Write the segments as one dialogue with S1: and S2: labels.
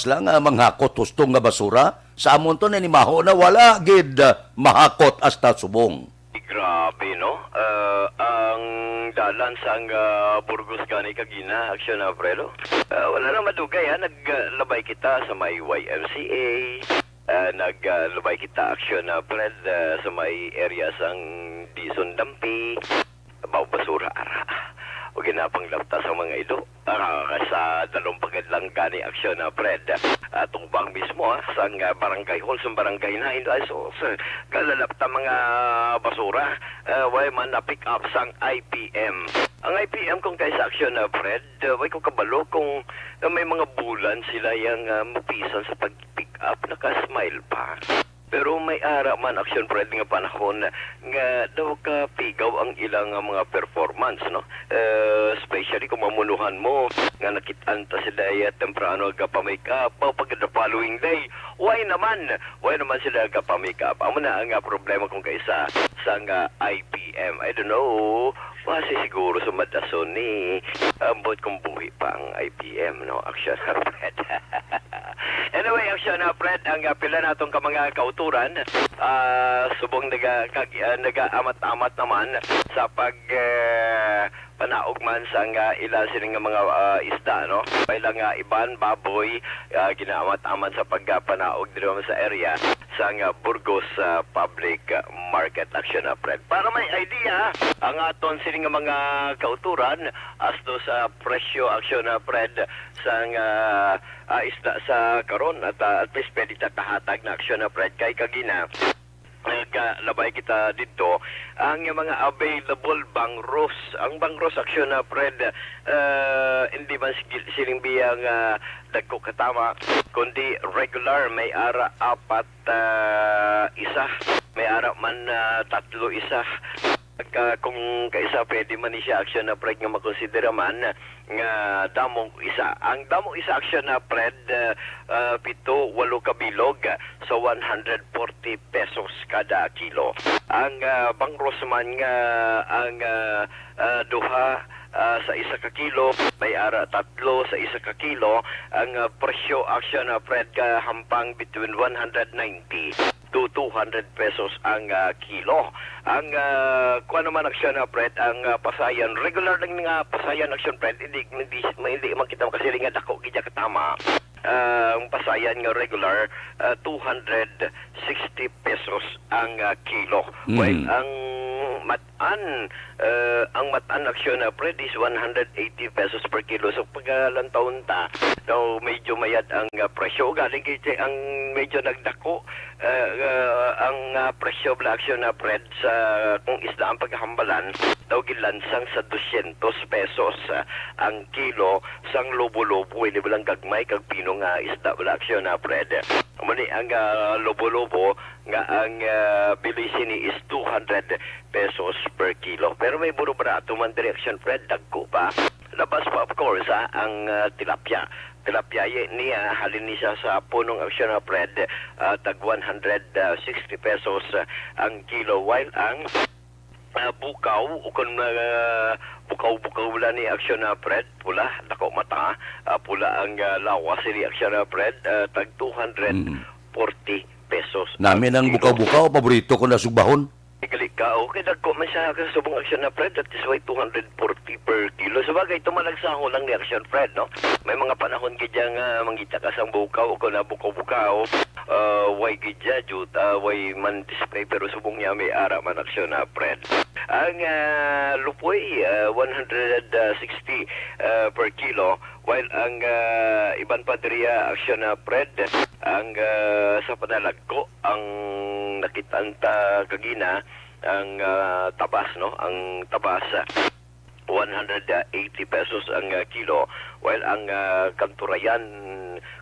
S1: lang manghakot hustong nga basura sa amon to na ni maho na wala gid mahakot hasta subong.
S2: Grabe, no? Ang dalan sa Burgos gani kagina, aksyon na, Fredo. Wala nang madugay, ha? Naglabay kita sa may YMCA, naglabay kita aksyon na, Fred, sa may area sang Dizon Dampi, basura ara. O ginapang lapta sa mga ilo. Sa dalong pagadlang gani aksyon na, Fred. Tumbang mismo, sa barangay hall, sa barangay na ilo. So, kalalapta mga basura. Way man na pick up sang IPM. Ang IPM kung kay sa aksyon na, Fred, way ko kabalo kung may mga bulan sila yung mapisan sa pag-pick up, nakasmile pa. Pero may ara man aksyon, Fred, nga panahon nga daw ka pigaw ang ilang mga performance, no? Especially kung mamunuhan mo nga nakitaan ta sila temprano aga pa make up pag the following day. Why naman sila aga pa make up? Amo na ang problema kung kaisa sa IPM. I don't know. Kasi siguro sa madason ni ambot kung buhi pa ang IPM, no? Aksyon na, Fred. Anyway, aksyon na, Fred, ang pila natong ka mga kauturan, subong nag-amat-amat naman sa panaog man sa ila sining mga isda, no? Pailang iban, baboy, ginaamat-amat sa pagpanaog dito sa area sa Burgos Public Market. Action na, Fred. Para may idea, ang aton sining mga kauturan as to sa presyo, action na, Fred, sa isda sa karon at least pwede tatahatag na aksyon na, Fred, kay kagina labay kita dito ang mga available bangros. Ang bangros aksyon na, Fred, hindi man siling biyang dagko katama kundi regular, may ara apat isa, may ara man tatlo isa. Kung kaisa pwede man ni siya aksyon na, Fred, nga makonsidera man nga damong isa. Ang damong isa aksyon na, Fred, 7-8 kabilog sa 140 pesos kada kilo. Ang bangros man nga ang duha sa isa ka kilo, may ara tatlo sa isa ka kilo. Ang presyo aksyon na, Fred, hampang between 190 to 200 pesos ang kilo. Ang kung ano man aksyon na, Fred, ang pasayan, regular lang nga pasayan aksyon, Fred, hindi makita makasiling nga dako gidya katama. Ang pasayan nga regular 260 pesos ang kilo. While ang matan aksyon na, Fred, is 180 pesos per kilo. So paglantaon ta, so medyo mayad ang presyo. Galing kay ang medyo nagdako ang presyo bla aksyon na, Fred, sa kung isda ang paghambalan daw gilansang sa 200 pesos ang kilo sang lobo-lobo. Hindi ba lang gagmay kag pino nga isda bla aksyon na, Fred. Muni ang lobo-lobo nga ang bilisin ni is 200 pesos per kilo. Pero may buro barato man direction, Fred, dagko pa. Labas pa, of course, ang tilapia. Tilapia niya, halin niya sa punong aksyon na, Fred, tag 160 pesos ang kilo. While ang bukaw, o kung bukaw wala ni aksyon na, Fred, pula, dako mata, pula ang lawas ni aksyon na, Fred, tag 240 pesos.
S1: Namin ang bukaw-bukaw, paborito ko na sugbahon.
S2: Ikalik ka, okay, dagko man siya sa subong aksyon na, Fred, that is why 240 per kilo. Sabagay, tumalagsaho lang ni aksyon, Fred, no? May mga panahon kaya nga mangita ka sa bukaw, o kung na bukaw-bukaw, way kaya, juta, way man display, pero subong niya may ara man aksyon na, Fred. Ang lupoy, 160 per kilo, while ang iban padriya aksyon na, Fred, ang sa panalagko, ang nakitanta kagina, ang tabas, no? Ang tabas, 180 pesos ang kilo, while ang kanturayan,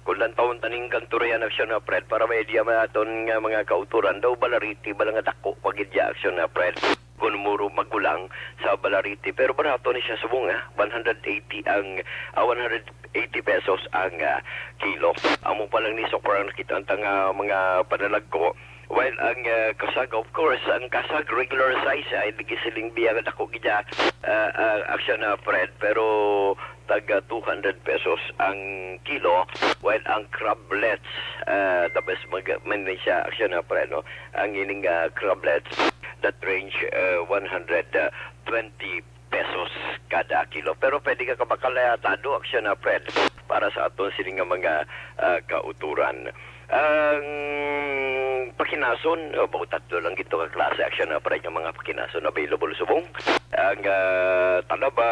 S2: kung lang taon taning kanturayan aksyon na, Fred, para may idea maton nga mga kauturan daw balariti balang dako pagidya aksyon na, Fred, kung muro magulang sa balariti, pero barato ni siya subong 180 ang 180 pesos ang kilo. Amo pa lang ni so parang nakita ang mga panalag ko. While ang kasag, of course, ang kasag regular size ay bigisiling biya dako gidya aksyon na, Fred, pero taga 200 pesos ang kilo, while ang crablets, the best man siya aksyon na pre, no? Ang ining crablets that range 120 pesos kada kilo. Pero pwede ka kabakalayatado aksyon na pre para sa aton sining nga mga kauturan. Ang pakinason, bukod tatlo lang gito ka klase aksyon na pre yung mga pakinason available subong. Ang talaba,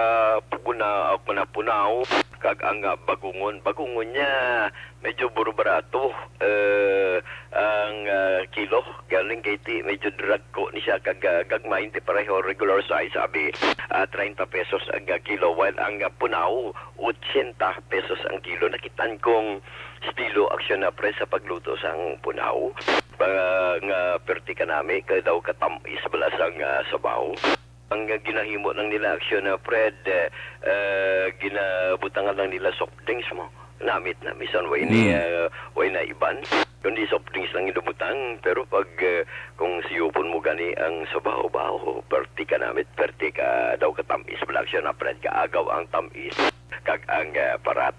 S2: puguna, punaw, kag ang bagungon niya medyo barato. Ang kilo galing kay ti medyo dragko ni siya kag gagmain ti pareho regular size abi 30 pesos ang kilo, while ang punaw 80 pesos ang kilo. Nakitan kong estilo aksyon na pre sa pagluto sang punaw. Nga perti ka nami kay daw katamis balas ang sabaw. Ang ginahimo lang nila aksyon na Fred, ginabutangan lang nila soft drinks mo. Namit na misan way na iban. Kundi soft drinks lang inubutang, pero pag kung siyupon mo gani ang sabaw-baw, perti ka namit, perti ka daw katamis balas aksyon na Fred, kaagaw ang tamis kag ang parat.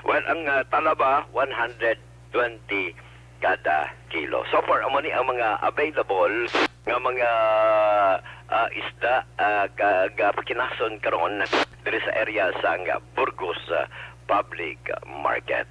S2: Well, ang talaba 120 kada kilo. So far, amo ni ang mga available nga mga isda kinason karon diri sa area sa Burgos Public Market.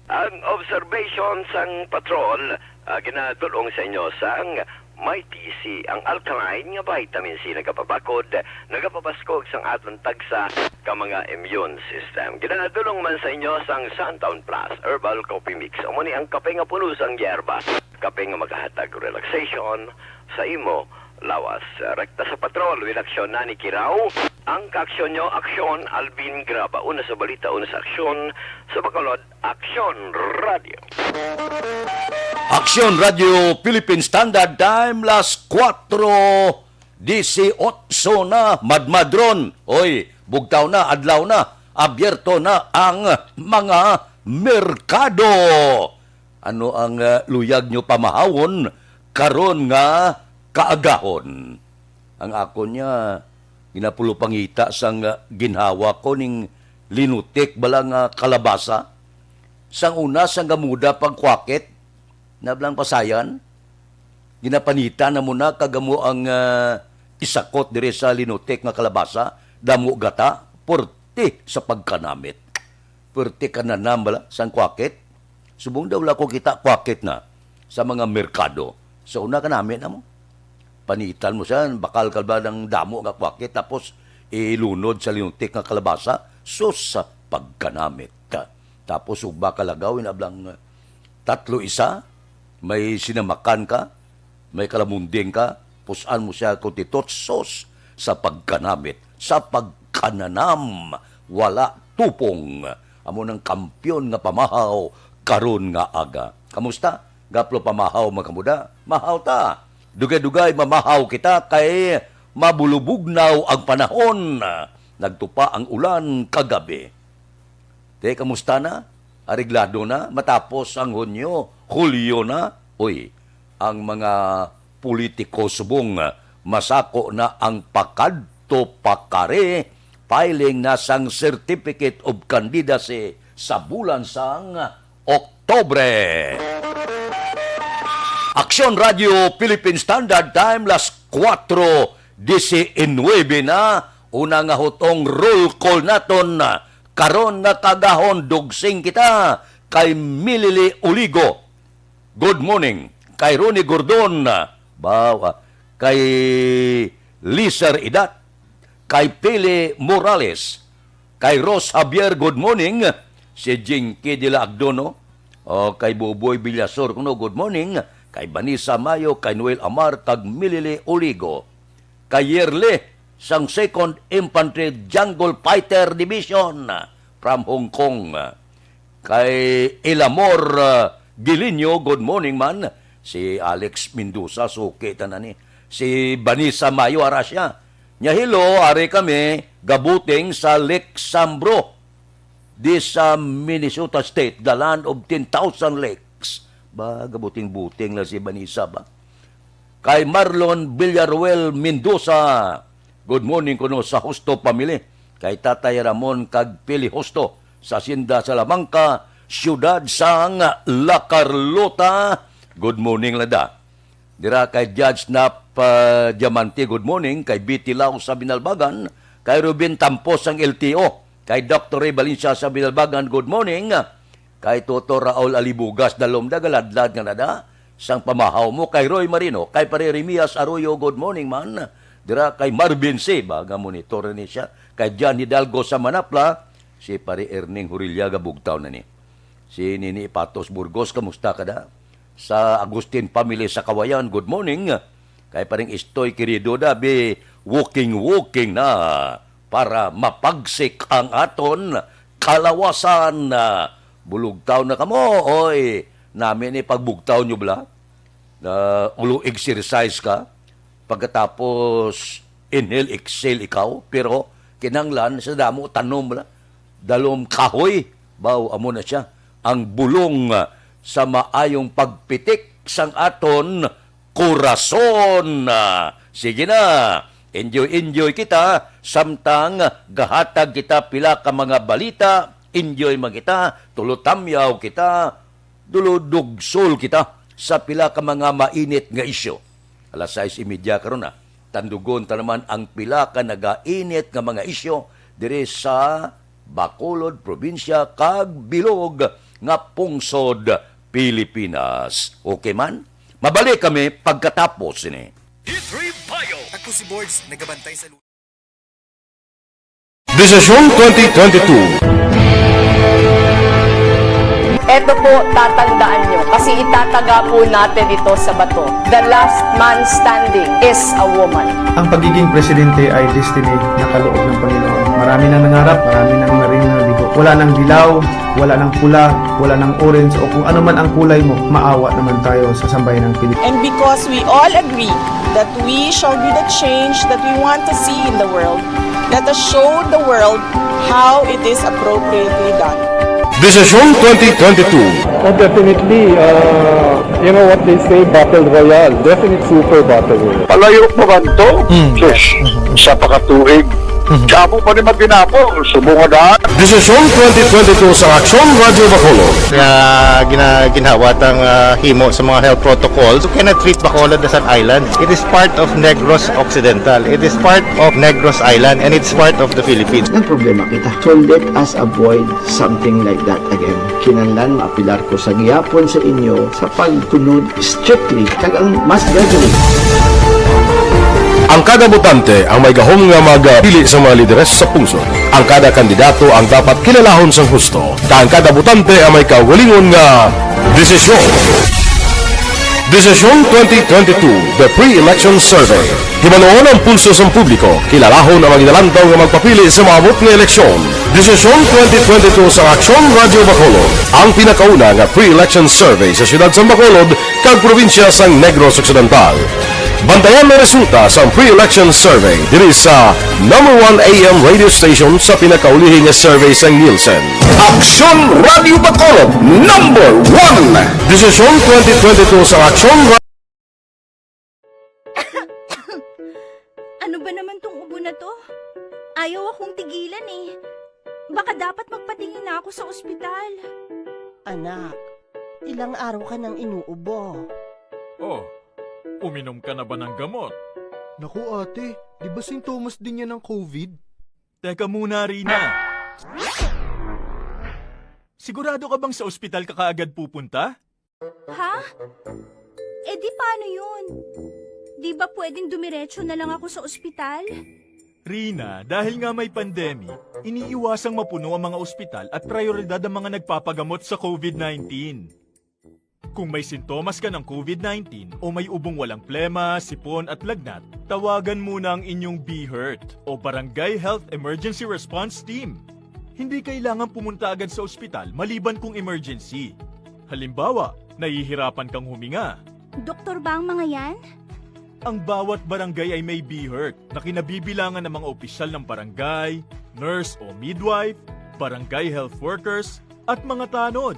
S2: Ang observation sang patrol ginadulong sa inyo sang may TC, ang alkaline nga vitamin C nagapabakod, nagapabaskog sang aton tagsa ka mga immune system. Ginadulong man sa inyo sang Suntown Plus Herbal Coffee Mix. Amo ni ang kape nga puno sang yerba, kape nga magahatag relaxation sa imo lawas. Rekta sa patrol with aksyon na ni Kiraw. Ang kaaksyon nyo, aksyon Alvin Graba. Una sa balita, una sa aksyon sa Bacolod, Aksyon Radio.
S1: Aksyon Radio Philippine Standard Time, las 4:18 na, madmadron. Oy, bugtaw na, adlaw na, abierto na ang mga merkado. Ano ang luyag nyo pamahawon karon nga kaagahon? Ang ako niya, ginapulo pangita sang ginhawa ko ning linutik balang kalabasa. Sang una, sang gamuda pagkwakit, nablang pasayan, ginapanita na muna kagamo ang isakot dire sa linutik nga kalabasa, damo gata, porti sa pagkanamit. Porti kananam bala sang kwakit. Subong daw la ko kita kwakit na sa mga merkado. Sa una kanamit na mo. Panitan mo siya, bakal kalba ng damo nga kwakit, tapos ilunod sa linutik nga kalabasa, sus sa pagkanamit. Tapos uba kalagawin, ablang tatlo isa, may sinamakan ka, may kalamunding ka, pusan mo siya kutitot, sus sa pagkanamit, sa pagkananam, wala tupong. Amo ng kampyon nga pamahaw, karon nga aga. Kamusta? Gaplo pamahaw makamuda? Mahaw ta. Dugay-dugay mamahaw kita kay mabulubugnaw ang panahon. Nagtupa ang ulan kagabi. Te, kamusta na? Ariglado na? Matapos ang Hulyo na? Uy, ang mga politiko subong masako na ang pakadto pakare, filing na sang Certificate of Candidacy sa bulan sang Oktobre. Aksyon Radio Philippine Standard Time, las 4:19 na. Una nga hutong roll call naton. Karon nga kagahon, dugsing kita kay Milili Uligo. Good morning. Kay Ronnie Gordon. Kay Lizer Idat. Kay Pele Morales. Kay Ros Javier, good morning. Si Jinky de la Agdono. O kay Buboy Villasor, good morning. Kay Vanessa Mayo, kay Noel Amar, kag Milili Uligo. Kay Yerle, sang 2nd Infantry Jungle Fighter Division from Hong Kong. Kay Elamor Gilinyo, good morning man. Si Alex Mendoza, suki tanani. Si Vanessa Mayo, arasya. Nya hello, are kami, gabuting sa Lake Sambro. This Minnesota State, the land of 10,000 lakes. Ba, gabuting-buting lang si Vanessa ba? Kay Marlon Villaruel Mendoza, good morning kuno sa Justo Family. kay Tatay Ramon kag Pili Hosto sa Hacienda Salamanca, siyudad sang La Carlota. Good morning lada. Dira kay Judge Nap Diamante, good morning. Kay Biti Lau sa Binalbagan, kay Ruben Tampos ang LTO, kay Dr. Ray Valencia sa Binalbagan, good morning. Kay Toto Raul Alibugas, dalom dagaladlad nga nada, sang pamahaw mo, kay Roy Marino, kay Pare Remias Arroyo, good morning man. Dira kay Marvin C, baga monitor ni siya, kay John Hidalgo sa Manapla, si Pare Erning Hurilyaga Bugtaw na ni. Si Nini Patos Burgos, kamusta ka da? Sa Agustin Family sa Kawayan, good morning. Kay Paring Istoy Querido da, be walking na para mapagsik ang aton kalawasan. Bulugtaw na kamo, oy. Namin ni pagbugtaw nyo bala. Ulo exercise ka. Pagkatapos inhale, exhale ikaw. Pero kinanglan sa damo, tanom bala. Dalom kahoy. Baw, amo na siya. Ang bulong sa maayong pagpitik sang aton korason. Sige na. Enjoy kita. Samtang gahatag kita pila ka mga balita. Enjoy magita, tulutamyaw kita, duludugsol kita sa pila ka mga mainit nga isyo. Alas 6:30 karon na. Tandugon ta naman ang pila ka nagainit nga mga isyo dire sa Bacolod, probinsya kag Bilog nga pungsod Pilipinas. Okay man? Mabalik kami pagkatapos ini.
S3: Ako si Boards, nagabantay sa
S4: Desisyon 2022.
S5: Ito po, tatandaan nyo, kasi itataga po natin ito sa bato. The last man standing is a woman.
S6: Ang pagiging presidente ay destiny na kaloob ng Panginoon. Marami nang nangarap, marami nang narinig na bigo. Wala nang dilaw, wala nang pula, wala nang orange, o kung ano man ang kulay mo, maawa naman tayo sa sambayan ng Pilipinas.
S7: And because we all agree that we shall be the change that we want to see in the world, let us show the world how it is appropriately done.
S4: Desisyon 2022.
S8: Oh, definitely, you know what they say, Battle Royale. Definitely super Battle Royale.
S9: Palayo pa man to? Yes. Sa pakatuig. Kamo pa ni magdinapo. Subungan.
S4: Desisyon 2022 sa Aksyon Radio Bacolod.
S10: Ginhawat ang himo sa mga health protocols. You cannot treat Bacolod as an island. It is part of Negros Occidental. It is part of Negros Island and it's part of the Philippines.
S11: Ang problema kita. So let us avoid something like that again. Kinahanglan maapilar ko sa gihapon sa inyo sa pagtunod strictly kag ang mas gagawin.
S4: Ang kada botante ang may gahom nga magpili sa mga lideres sa pungsod. Ang kada kandidato ang dapat kilalahon sang husto. Ang kada botante ang may kaugalingon nga desisyon. Desisyon 2022, the pre-election survey. Himanoon ang pulso sa publiko, kilalahon ang maginalantaw nga magpapili sa maabot nga eleksyon. Desisyon 2022 sa Aksyon Radio Bacolod, ang pinakauna nga pre-election survey sa siyudad sa Bacolod kag probinsya sa Negros Occidental. Bantayan ang resulta sa pre-election survey diri sa number 1 AM radio station sa pinakaulihing survey sa Nielsen.
S9: Aksyon Radio Bacolod, number 1.
S4: Desisyon 2022 sa Aksyon Radio.
S12: Ano ba naman tong ubo na to? Ayaw akong tigilan eh. Baka dapat magpatingin na ako sa ospital.
S7: Anak, ilang araw ka nang inuubo.
S13: Oh, uminom ka na ba ng gamot?
S3: Naku ate, di ba sintomas din yan ng COVID?
S13: Teka muna, Rina. Sigurado ka bang sa ospital ka kaagad pupunta?
S12: Ha? Eh di paano yun? Di ba pwedeng dumiretso na lang ako sa ospital?
S13: Rina, dahil nga may pandemic, iniiwasang mapuno ang mga ospital at prioridad ang mga nagpapagamot sa COVID-19. Kung may sintomas ka ng COVID-19 o may ubong walang plema, sipon at lagnat, tawagan muna ang inyong BHERT o Barangay Health Emergency Response Team. Hindi kailangan pumunta agad sa ospital maliban kung emergency. Halimbawa, nahihirapan kang huminga.
S12: Doktor ba ang mga yan?
S13: Ang bawat barangay ay may BHERT na kinabibilangan ng mga opisyal ng barangay, nurse o midwife, barangay health workers, at mga tanod.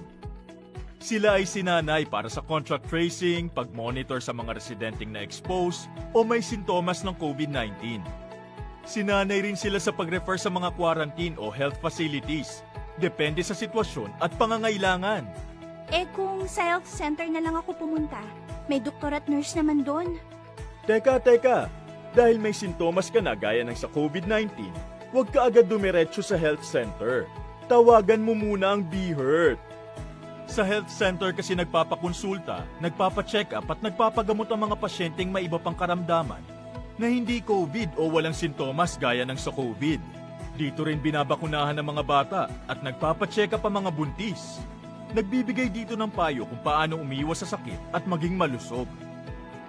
S13: Sila ay sinanay para sa contact tracing, pag-monitor sa mga residenteng na-expose o may sintomas ng COVID-19. Sinanay rin sila sa pag-refer sa mga quarantine o health facilities. Depende sa sitwasyon at pangangailangan.
S12: Eh kung sa health center na lang ako pumunta, may doktor at nurse naman doon.
S13: Teka. Dahil may sintomas ka na gaya ng sa COVID-19, huwag ka agad dumiretso sa health center. Tawagan mo muna ang BHERT. Sa health center kasi nagpapakonsulta, nagpapacheck up at nagpapagamot ang mga pasyenteng may iba pang karamdaman na hindi COVID o walang sintomas gaya ng sa COVID. Dito rin binabakunahan ng mga bata at nagpapacheck up ang mga buntis. Nagbibigay dito ng payo kung paano umiwas sa sakit at maging malusog.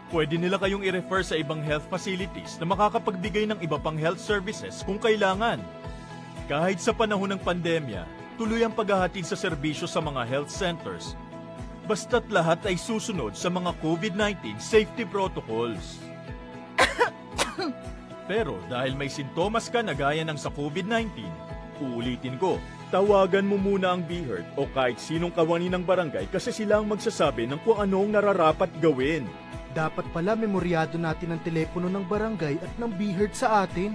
S13: Pwede nila kayong i-refer sa ibang health facilities na makakapagbigay ng iba pang health services kung kailangan. Kahit sa panahon ng pandemya, tuloy ang paghahatid sa serbisyo sa mga health centers. Basta't lahat ay susunod sa mga COVID-19 safety protocols. Pero dahil may sintomas ka na gaya ng sa COVID-19, uulitin ko, tawagan mo muna ang BHERT o kahit sinong kawani ng barangay kasi sila ang magsasabi ng kung anong nararapat gawin.
S3: Dapat pala memoryado natin ang telepono ng barangay at ng BHERT sa atin.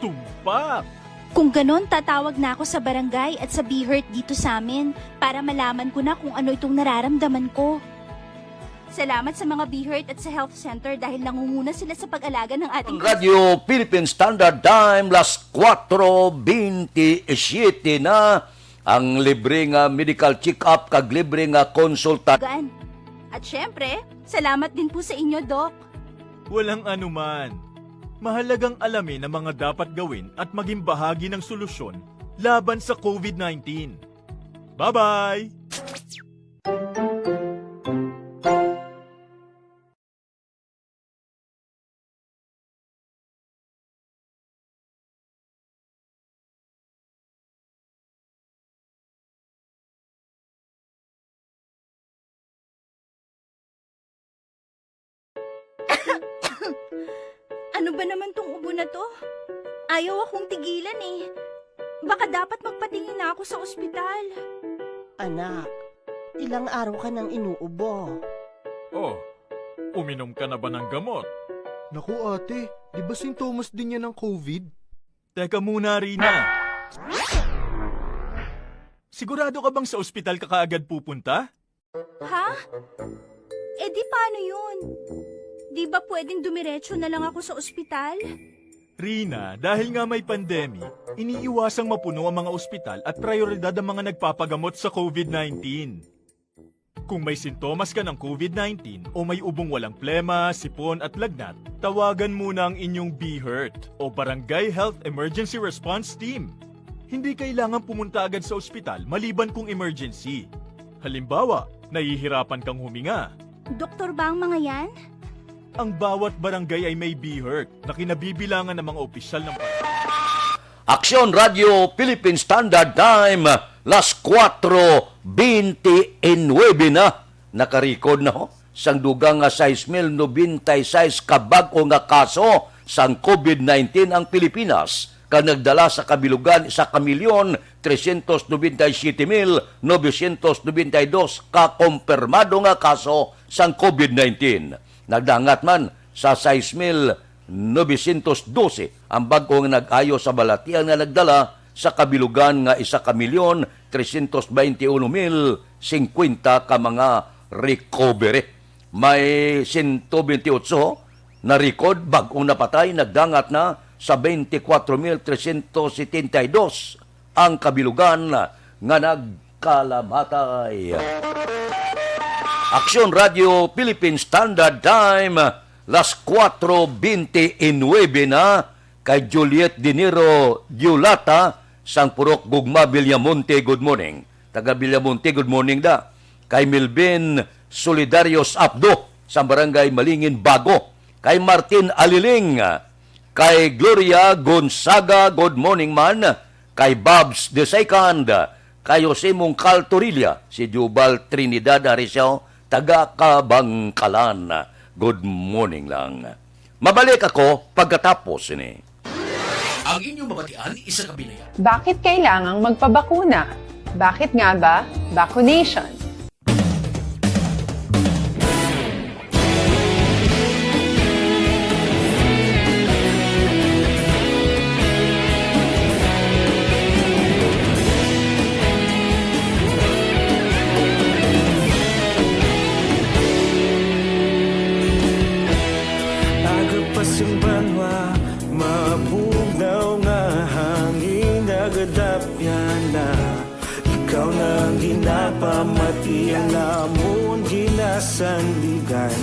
S13: Tumpak!
S12: Kung ganon, tatawag na ako sa barangay at sa BHERT dito sa amin para malaman ko na kung ano itong nararamdaman ko. Salamat sa mga BHERT at sa health center dahil nangunguna sila sa pag-alaga ng ating...
S1: Radio Philippine Standard Time, las 4:27 na ang libre nga medical check-up kag libre nga konsultasyon.
S12: At syempre, salamat din po sa inyo, Doc.
S13: Walang anuman. Mahalagang alamin ang mga dapat gawin at maging bahagi ng solusyon laban sa COVID-19. Bye-bye!
S12: Ano ba naman tong ubo na to? Ayaw akong tigilan eh. Baka dapat magpatingin na ako sa ospital.
S14: Anak, ilang araw ka nang inuubo.
S13: Oh, uminom ka na ba ng gamot?
S3: Naku ate, di ba sintomas din yan ng COVID?
S13: Teka muna, Rina. Sigurado ka bang sa ospital ka kaagad pupunta?
S12: Ha? Eh di paano yun? Di ba pwedeng dumiretso na lang ako sa ospital?
S13: Rina, dahil nga may pandemic, iniiwasang mapuno ang mga ospital at prioridad ang mga nagpapagamot sa COVID-19. Kung may sintomas ka ng COVID-19 o may ubong walang plema, sipon at lagnat, tawagan muna ang inyong BHERT o Barangay Health Emergency Response Team. Hindi kailangan pumunta agad sa ospital maliban kung emergency. Halimbawa, nahihirapan kang huminga.
S12: Doktor ba ang mga yan?
S13: Ang bawat barangay ay may BHERT na kinabibilangan ng mga opisyal ng...
S1: Aksyon Radio Philippine Standard Time, las 4:29 na. Nakarikod na ho. Sang dugang nga 6,096 kabag-o nga kaso sang COVID-19 ang Pilipinas. Ka nagdala sa kabilugan 1,397,992 kakompirmado nga kaso sang COVID-19. Nagdangat man sa 6,912 ang bagong nag-ayo sa balatian nga nagdala sa kabilugan nga 1,321,050 ka mga recovery. May 128 na record bagong napatay, nagdangat na sa 24,372 ang kabilugan nga nagkalamatay. Aksyon Radio Philippine Standard Time, las 4:29 na, kay Juliet Dinero Diulata, sang Purok Gugma, Villamonte, good morning. Taga Villamonte, good morning da. Kay Milben Solidarios Abdo, sang Barangay Malingin, Bago. Kay Martin Aliling, kay Gloria Gonzaga, good morning man. Kay Babs the Second, kay Jose Mungcal Torilla, si Jubal Trinidad Arisao, taga Kabangkalan. Good morning lang. Mabalik ako pagkatapos ini.
S15: Ang inyong mabatian, isa kabinaya.
S16: Bakit kailangang magpabakuna? Bakit nga ba vaccination?
S17: namon ginasandigan.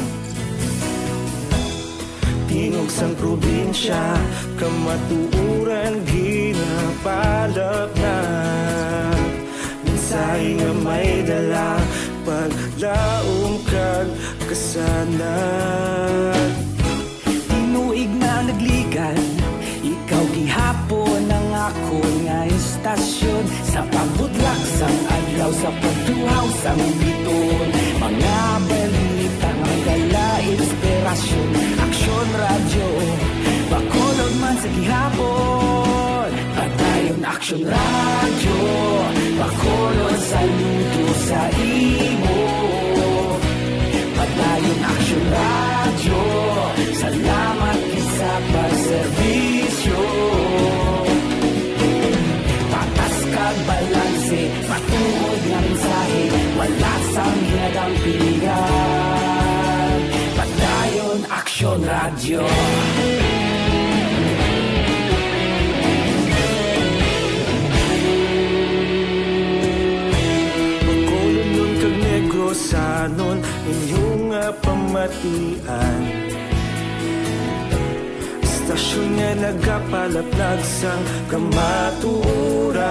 S17: Tingog sang probinsya, kamatuuran ginapalap na. Minsay nga may dala, paglaom kag kasanat.
S18: Tinuig na nagligan, ikaw gihapon ang ako nga estasyon. Sa pagbutlak sang adlaw, sa pagtuhaw sang biton. Mga balita nga dala inspirasyon. Aksyon radyo, bakolod man sa gihapon. Padayon aksyon radyo, bakolod saludo sa imo. Padayon aksyon radyo, salamat sa pagserbisyo. Patas kag balanse, patuod nga mensahe, wala sang hinagang pilihan. Padayon aksyon radyo.
S17: Bakolod nun kag Negrosanon, inyong pamatian. Istasyon nga nagapalaplag sang kamatuuran.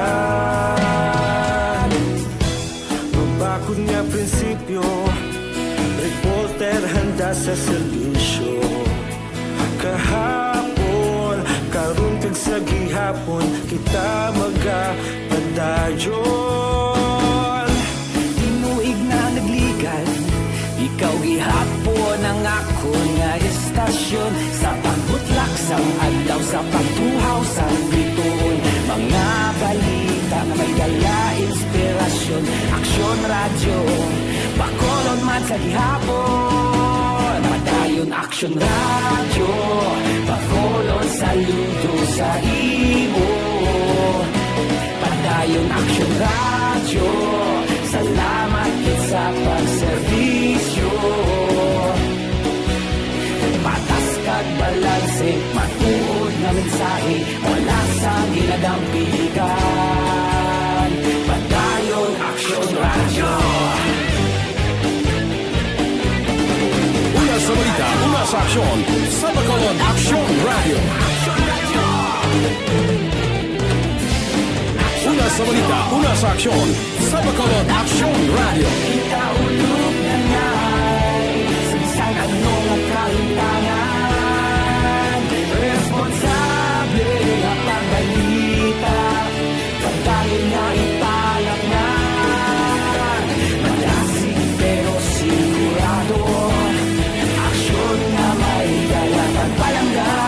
S17: Mabakod nga prinsipyo, reporter handa sa serbisyo. Kahapon, karon kag sa gihapon, kita magapadayon.
S18: Tinuig na nagligan, ikaw gihapon ang ako nga estasyon. Sa pagbutlak sang adlaw, sa pagtuhaw sang biton. Mga balita nga may dala inspirasyon. Aksyon radyo, bakolod man sa gihapon. Padayon aksyon radyo, bakolod saludo sa imo. Padayon aksyon radyo, salamat sa pagserbisyo. Patas kag balanse, matuod nga mensahe, wala sang ginagang piligan. Padayon aksyon radyo.
S4: Una sa balita, una sa aksyon, sa Bacolod Aksyon Radio. Una sa balita, una sa aksyon, sa Bacolod Aksyon Radio.
S18: Kita ulog na ngay, sagsang ano nga kaintangan. Responsable nga pagbalita, pagdayon nga ipalag na. Malasig pero sigurado, aksyon nga may dala pagpalanggan.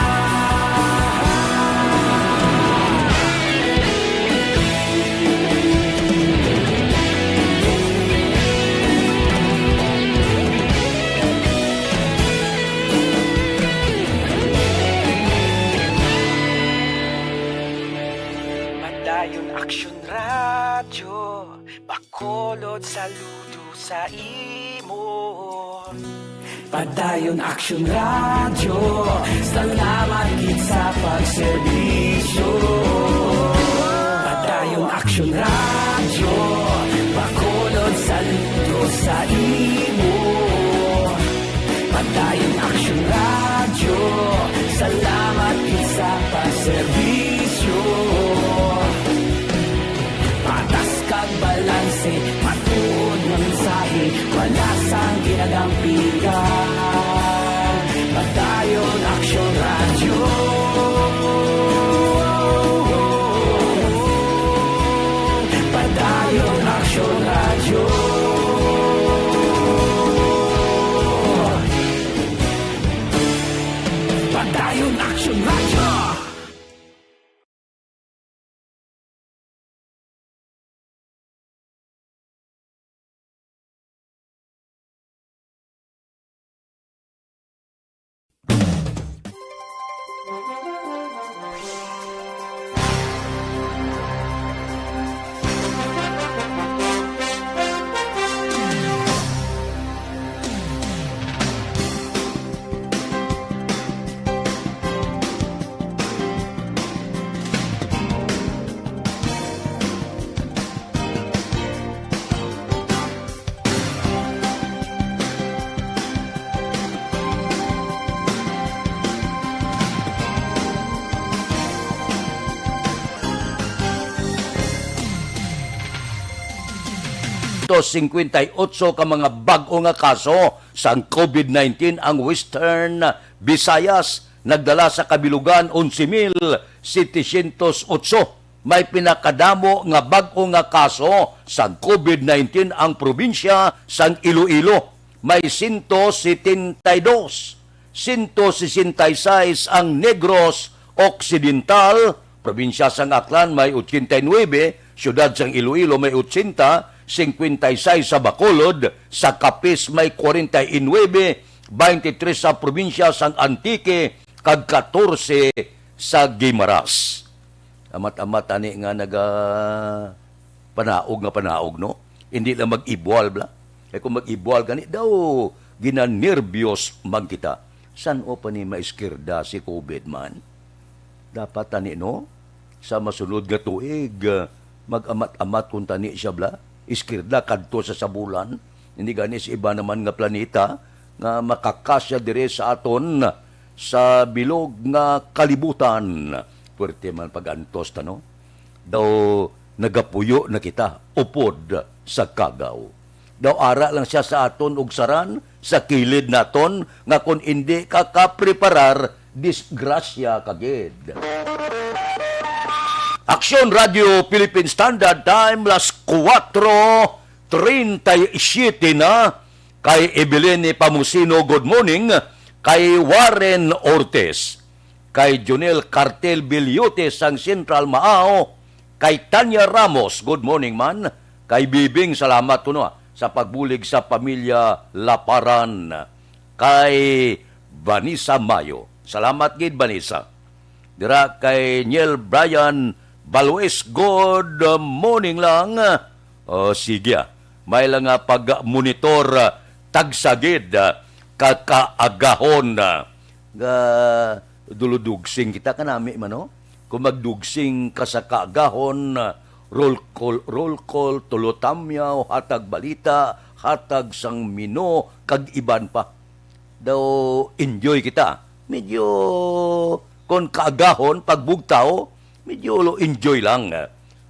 S18: Padayon aksyon radyo, bakolod saludo sa imo. Padayon aksyon radyo, salamat gid sa pagserbisyo. Padayon aksyon radyo, bakolod saludo sa imo. Padayon aksyon radyo, salamat gid sa pagserbisyo. Patas kag balanse, matuod nga mensahe, wala sang ginagang piligan. Padayon aksyon radyo. Padayon aksyon radyo. Padayon aksyon radyo.
S1: 158 ka mga bag-o nga kaso sa COVID-19 ang Western Visayas. Nagdala sa kabilugan 11,708. May pinakadamo nga bag-o nga kaso sa COVID-19 ang probinsya sa Iloilo. May 172. 166 ang Negros Occidental. Probinsya sang Aklan may 89. Siyudad sang Iloilo may 80. 56 sa Bacolod. Sa Capiz may 49. 23 sa probinsya sang Antique. Kag 14 sa Guimaras. Amat-amat ani nga panaog, no? Hindi lang mag-ibwal bla. Kaya kung mag-ibwal gani daw, ginanervyos man kita. San o pa ni maiskirda si COVID man? Dapat tani, no? Sa masunod nga tuig, mag-amat-amat kung tani siya bla. Iskirda kadto sa sabulan. Hindi gani sa iba naman nga planeta nga makakasya dire sa aton sa bilog nga kalibutan. Puwerte man pag-antos no? Daw nagapuyo na kita upod sa kagaw. Daw ara lang siya sa aton ug saran sa kilid naton nga kung hindi ka kapreparar disgrasya kagid. Aksyon Radio Philippine Standard Time las 4:37 na. Kay Evelyn Pamusino, good morning. Kay Warren Ortiz, kay Jonel Cartel Bilyotes ang Central Maao, kay Tanya Ramos, good morning man, kay Bibing, salamat kuno sa pagbulig sa pamilya Laparan, kay Vanessa Mayo, salamat gid Vanessa. Dira kay Niel Brian Balues, good morning lang. Sige, may lang pag-monitor tagsagid kakaagahon nga duludugsing kita kanami man no? Kung magdugsing ka sa kaagahon, roll call, tulotamyaw, hatag balita, hatag sang mino, kag iban pa. Daw enjoy kita. Medyo kung kaagahon, pagbugtaw, medyo lo enjoy lang.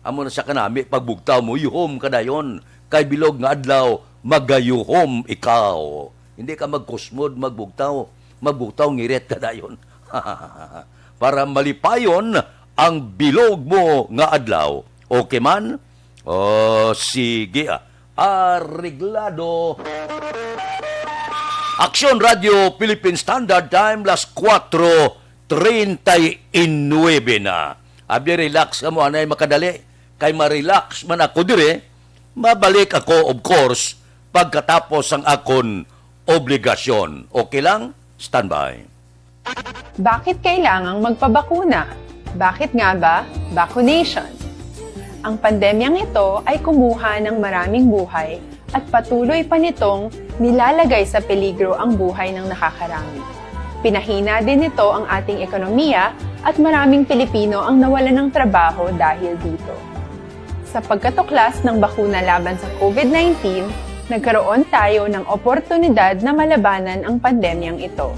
S1: Amo na sa kanami, pagbugtaw mo, yuhom ka dayon. Kay bilog nga adlaw, magayuhom ikaw. Hindi ka magkusmod, magbugtaw, ngiret ka dayon. Para malipayon ang bilog mo nga adlaw. Okay man? Sige. Arreglado. Aksyon Radio Philippine Standard Time, las 4:39 na. Abi, relax ka mo, anay makadali. Kay ma-relax man ako dire, mabalik ako, of course, pagkatapos ang akon obligasyon. Okay lang? Standby.
S16: Bakit kailangang magpabakuna? Bakit nga ba? Vaccination. Ang pandemyang ito ay kumuha ng maraming buhay at patuloy pa nitong nilalagay sa peligro ang buhay ng nakakarami. Pinahina din nito ang ating ekonomiya at maraming Pilipino ang nawalan ng trabaho dahil dito. Sa pagkatuklas ng bakuna laban sa COVID-19, nagkaroon tayo ng oportunidad na malabanan ang pandemyang ito.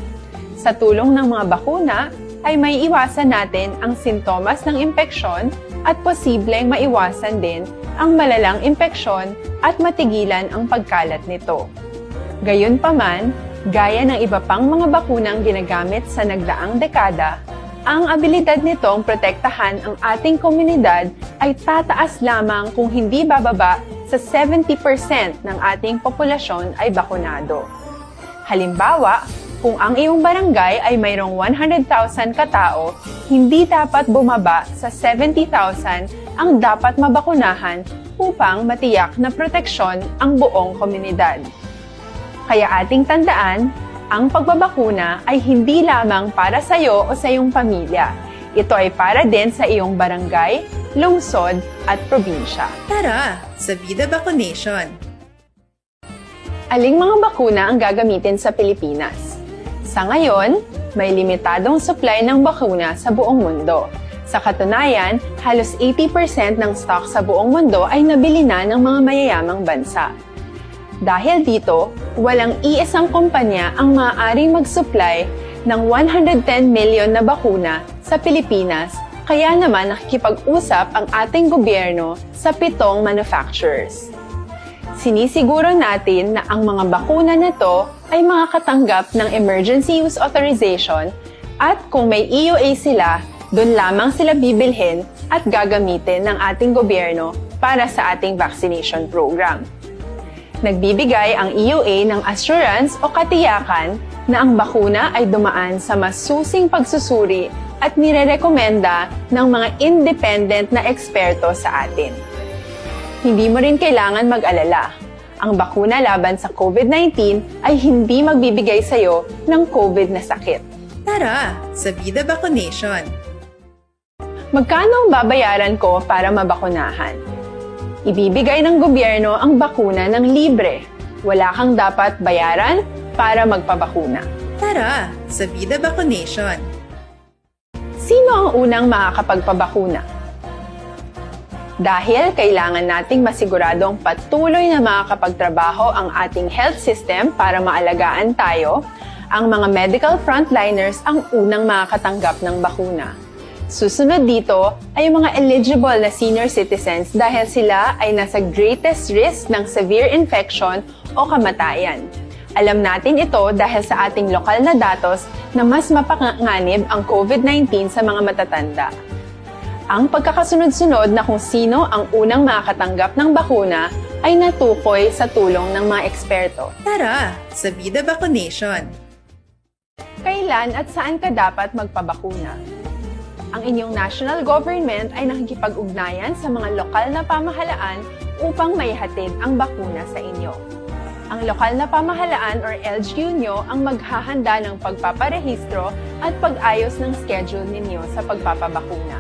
S16: Sa tulong ng mga bakuna, ay may iwasan natin ang sintomas ng impeksyon at posibleng maiwasan din ang malalang impeksyon at matigilan ang pagkalat nito. Gayunpaman, gaya ng iba pang mga bakunang ginagamit sa nagdaang dekada, ang abilidad nitong protektahan ang ating komunidad ay tataas lamang kung hindi bababa sa 70% ng ating populasyon ay bakunado. Halimbawa, kung ang iyong barangay ay mayroong 100,000 katao, hindi dapat bumaba sa 70,000 ang dapat mabakunahan upang matiyak na proteksyon ang buong komunidad. Kaya ating tandaan, ang pagbabakuna ay hindi lamang para sa iyo o sa iyong pamilya. Ito ay para din sa iyong barangay, lungsod at probinsya.
S19: Tara, sa Vida Vaccination!
S16: Aling mga bakuna ang gagamitin sa Pilipinas? Sa ngayon, may limitadong supply ng bakuna sa buong mundo. Sa katunayan, halos 80% ng stock sa buong mundo ay nabili na ng mga mayayamang bansa. Dahil dito, walang iisang kumpanya ang maaaring mag-supply ng 110 million na bakuna sa Pilipinas, kaya naman nakikipag-usap ang ating gobyerno sa 7 manufacturers. Si sinisiguro natin na ang mga bakuna na to ay makakatanggap ng Emergency Use Authorization at kung may EUA sila, doon lamang sila bibilhin at gagamitin ng ating gobyerno para sa ating vaccination program. Nagbibigay ang EUA ng assurance o katiyakan na ang bakuna ay dumaan sa masusing pagsusuri at nirerekomenda ng mga independent na eksperto sa atin. Hindi mo rin kailangan mag-alala. Ang bakuna laban sa COVID-19 ay hindi magbibigay sa'yo ng COVID na sakit.
S19: Tara, sa Vida Vaccination!
S16: Magkano ang babayaran ko para mabakunahan? Ibibigay ng gobyerno ang bakuna ng libre. Wala kang dapat bayaran para magpabakuna.
S19: Tara, sa Vida Vaccination!
S16: Sino ang unang makakapagpabakuna? Dahil kailangan nating masiguradong patuloy na makakapagtrabaho ang ating health system para maalagaan tayo, ang mga medical frontliners ang unang makakatanggap ng bakuna. Susunod dito ay yung mga eligible na senior citizens dahil sila ay nasa greatest risk ng severe infection o kamatayan. Alam natin ito dahil sa ating lokal na datos na mas mapanganib ang COVID-19 sa mga matatanda. Ang pagkakasunod-sunod na kung sino ang unang makakatanggap ng bakuna ay natukoy sa tulong ng mga eksperto.
S19: Tara, sa Vida Vaccination!
S16: Kailan at saan ka dapat magpabakuna? Ang inyong national government ay nakikipag-ugnayan sa mga lokal na pamahalaan upang maihatid ang bakuna sa inyo. Ang lokal na pamahalaan or LGU nyo ang maghahanda ng pagpaparehistro at pag-ayos ng schedule ninyo sa pagpapabakuna.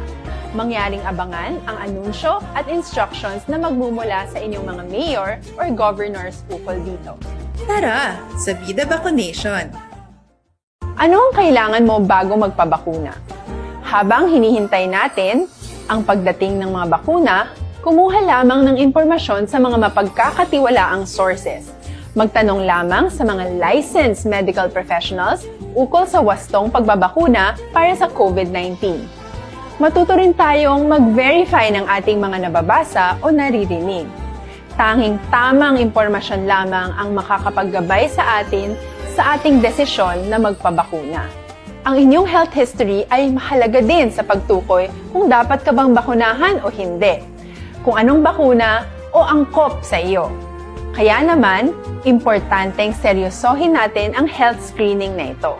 S16: Mangyaring abangan ang anunsyo at instructions na magmumula sa inyong mga mayor or governors ukol dito.
S19: Tara, sa Vida Vaccination!
S16: Ano ang kailangan mo bago magpabakuna? Habang hinihintay natin ang pagdating ng mga bakuna, kumuha lamang ng impormasyon sa mga mapagkakatiwalaang sources. Magtanong lamang sa mga licensed medical professionals ukol sa wastong pagbabakuna para sa COVID-19. Matuto rin tayong mag-verify ng ating mga nababasa o naririnig. Tanging tamang impormasyon lamang ang makakapaggabay sa atin sa ating desisyon na magpabakuna. Ang inyong health history ay mahalaga din sa pagtukoy kung dapat ka bang bakunahan o hindi, kung anong bakuna o angkop sa iyo. Kaya naman, importanteng seryosohin natin ang health screening na ito.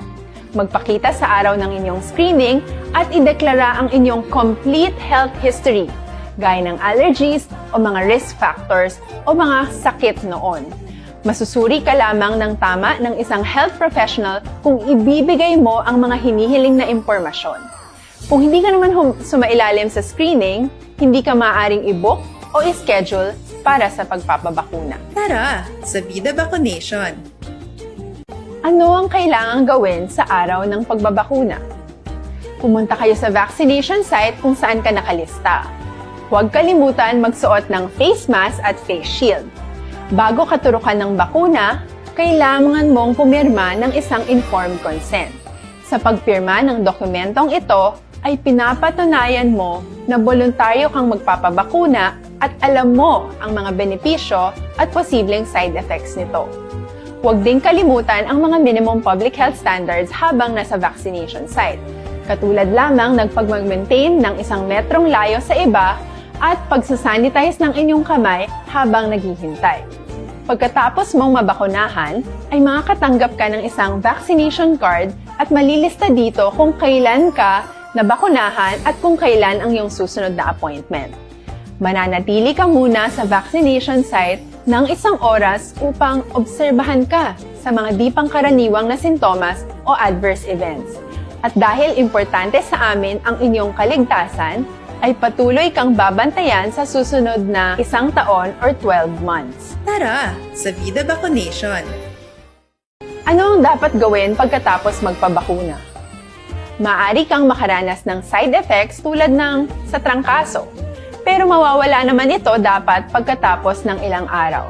S16: Magpakita sa araw ng inyong screening at ideklara ang inyong complete health history, gaya ng allergies o mga risk factors o mga sakit noon. Masusuri ka lamang ng tama ng isang health professional kung ibibigay mo ang mga hinihiling na impormasyon. Kung hindi ka naman sumailalim sa screening, hindi ka maaaring i-book o i-schedule para sa pagpapabakuna.
S19: Tara, sa Vida Vaccination!
S16: Ano ang kailangang gawin sa araw ng pagbabakuna? Pumunta kayo sa vaccination site kung saan ka nakalista. Huwag kalimutan magsuot ng face mask at face shield. Bago ka turukan ng bakuna, kailangan mong pumirma ng isang informed consent. Sa pagpirma ng dokumentong ito, ay pinapatunayan mo na voluntaryo kang magpapabakuna at alam mo ang mga benepisyo at posibleng side effects nito. Huwag din kalimutan ang mga minimum public health standards habang nasa vaccination site. Katulad lamang nagpag-maintain ng 1 metrong layo sa iba at pagsasanitize ng inyong kamay habang naghihintay. Pagkatapos mong mabakunahan, ay makakatanggap ka ng isang vaccination card at malilista dito kung kailan ka nabakunahan at kung kailan ang iyong susunod na appointment. Mananatili ka muna sa vaccination site ng 1 oras upang obserbahan ka sa mga di pangkaraniwang na sintomas o adverse events. At dahil importante sa amin ang inyong kaligtasan, ay patuloy kang babantayan sa susunod na 1 taon or 12 months.
S19: Tara, sa Vida Vaccination!
S16: Ano ang dapat gawin pagkatapos magpabakuna? Maaari kang makaranas ng side effects tulad ng sa trangkaso. Pero mawawala naman ito dapat pagkatapos ng ilang araw.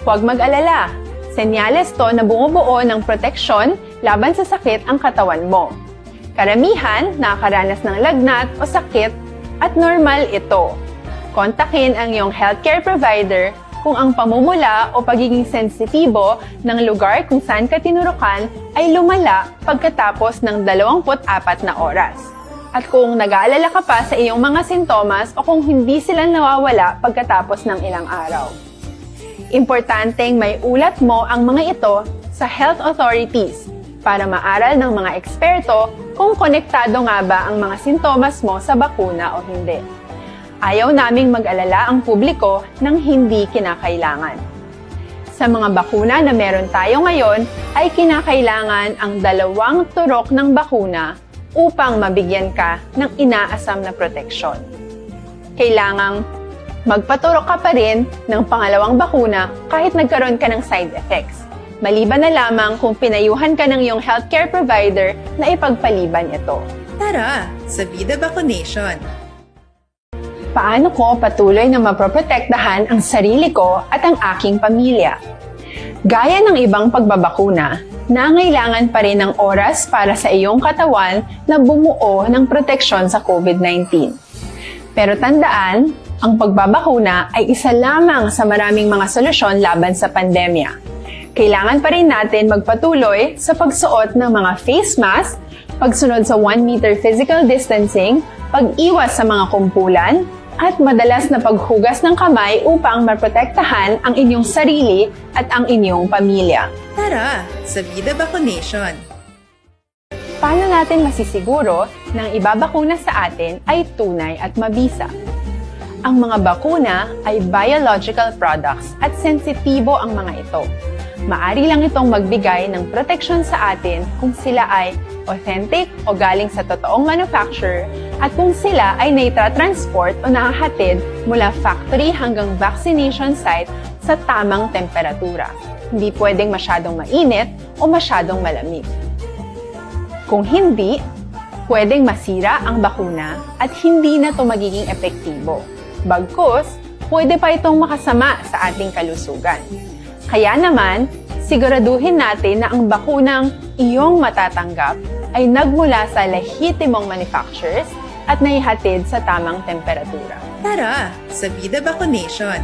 S16: Huwag mag-alala. Senyales to na bumubuo ng proteksyon laban sa sakit ang katawan mo. Karamihan nakakaranas ng lagnat o sakit at normal ito. Kontakin ang iyong healthcare provider kung ang pamumula o pagiging sensitibo ng lugar kung saan ka tinurukan ay lumala pagkatapos ng 24 na oras. At kung nag-aalala ka pa sa iyong mga sintomas o kung hindi sila nawawala pagkatapos ng ilang araw. Importanteng may ulat mo ang mga ito sa health authorities para maaral ng mga eksperto kung konektado nga ba ang mga sintomas mo sa bakuna o hindi. Ayaw naming mag-alala ang publiko ng hindi kinakailangan. Sa mga bakuna na meron tayo ngayon ay kinakailangan ang 2 turok ng bakuna upang mabigyan ka ng inaasam na proteksyon. Kailangang magpaturok ka pa rin ng pangalawang bakuna kahit nagkaroon ka ng side effects. Maliban na lamang kung pinayuhan ka ng iyong healthcare provider na ipagpaliban ito.
S19: Tara sa Vida Vaccination!
S16: Paano ko patuloy na maproprotektahan ang sarili ko at ang aking pamilya? Gaya ng ibang pagbabakuna, nangailangan pa rin ng oras para sa iyong katawan na bumuo ng proteksyon sa COVID-19. Pero tandaan, ang pagbabakuna ay isa lamang sa maraming mga solusyon laban sa pandemya. Kailangan pa rin natin magpatuloy sa pagsuot ng mga face mask, pagsunod sa 1 meter physical distancing, pag-iwas sa mga kumpulan, at madalas na paghugas ng kamay upang maprotektahan ang inyong sarili at ang inyong pamilya.
S19: Tara sa Vida Vaccination!
S16: Paano natin masisiguro na ang ibabakuna sa atin ay tunay at mabisa? Ang mga bakuna ay biological products at sensitibo ang mga ito. Maari lang itong magbigay ng proteksyon sa atin kung sila ay authentic o galing sa totoong manufacturer at kung sila ay naitra-transport o nahahatid mula factory hanggang vaccination site sa tamang temperatura. Hindi pwedeng masyadong mainit o masyadong malamig. Kung hindi, pwedeng masira ang bakuna at hindi na ito magiging epektibo. Bagkus, pwede pa itong makasama sa ating kalusugan. Kaya naman, siguraduhin natin na ang bakunang iyong matatanggap ay nagmula sa lehitimong manufacturers at naihatid sa tamang temperatura.
S19: Tara sa Vida Vaccination!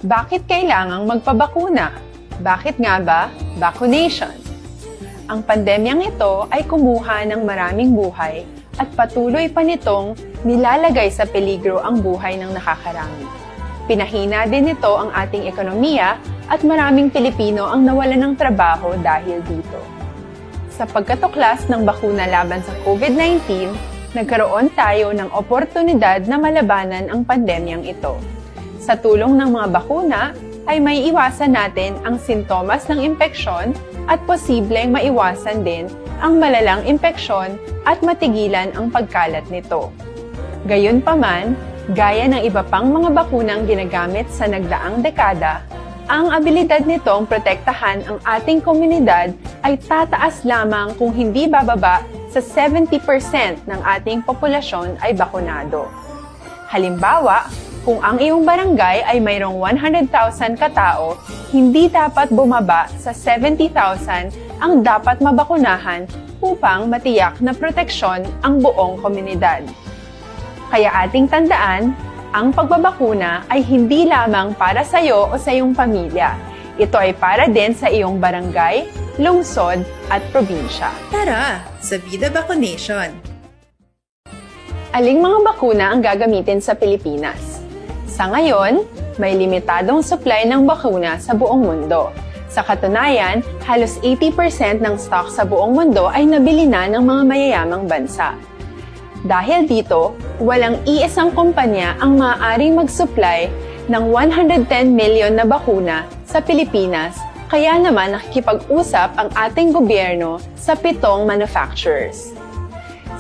S16: Bakit kailangang magpabakuna? Bakit nga ba vaccination? Ang pandemyang ito ay kumuha ng maraming buhay at patuloy pa nitong nilalagay sa peligro ang buhay ng nakakarami. Pinahina din nito ang ating ekonomiya at maraming Pilipino ang nawalan ng trabaho dahil dito. Sa pagkatuklas ng bakuna laban sa COVID-19, nagkaroon tayo ng oportunidad na malabanan ang pandemyang ito. Sa tulong ng mga bakuna, ay may iwasan natin ang sintomas ng impeksyon at posibleng maiwasan din ang malalang impeksyon at matigilan ang pagkalat nito. Gayunpaman, gaya ng iba pang mga bakunang ginagamit sa nagdaang dekada, ang abilidad nitong protektahan ang ating komunidad ay tataas lamang kung hindi bababa sa 70% ng ating populasyon ay bakunado. Halimbawa, kung ang iyong barangay ay mayroong 100,000 katao, hindi dapat bumaba sa 70,000 ang dapat mabakunahan upang matiyak na proteksyon ang buong komunidad. Kaya ating tandaan, ang pagbabakuna ay hindi lamang para sa iyo o sa iyong pamilya. Ito ay para din sa iyong barangay, lungsod at probinsya.
S19: Tara sa Vida Vaccination!
S16: Aling mga bakuna ang gagamitin sa Pilipinas? Sa ngayon, may limitadong supply ng bakuna sa buong mundo. Sa katunayan, halos 80% ng stock sa buong mundo ay nabili na ng mga mayayamang bansa. Dahil dito, walang iisang kumpanya ang maaaring mag-supply ng 110 million na bakuna sa Pilipinas, kaya naman nakikipag-usap ang ating gobyerno sa 7 manufacturers.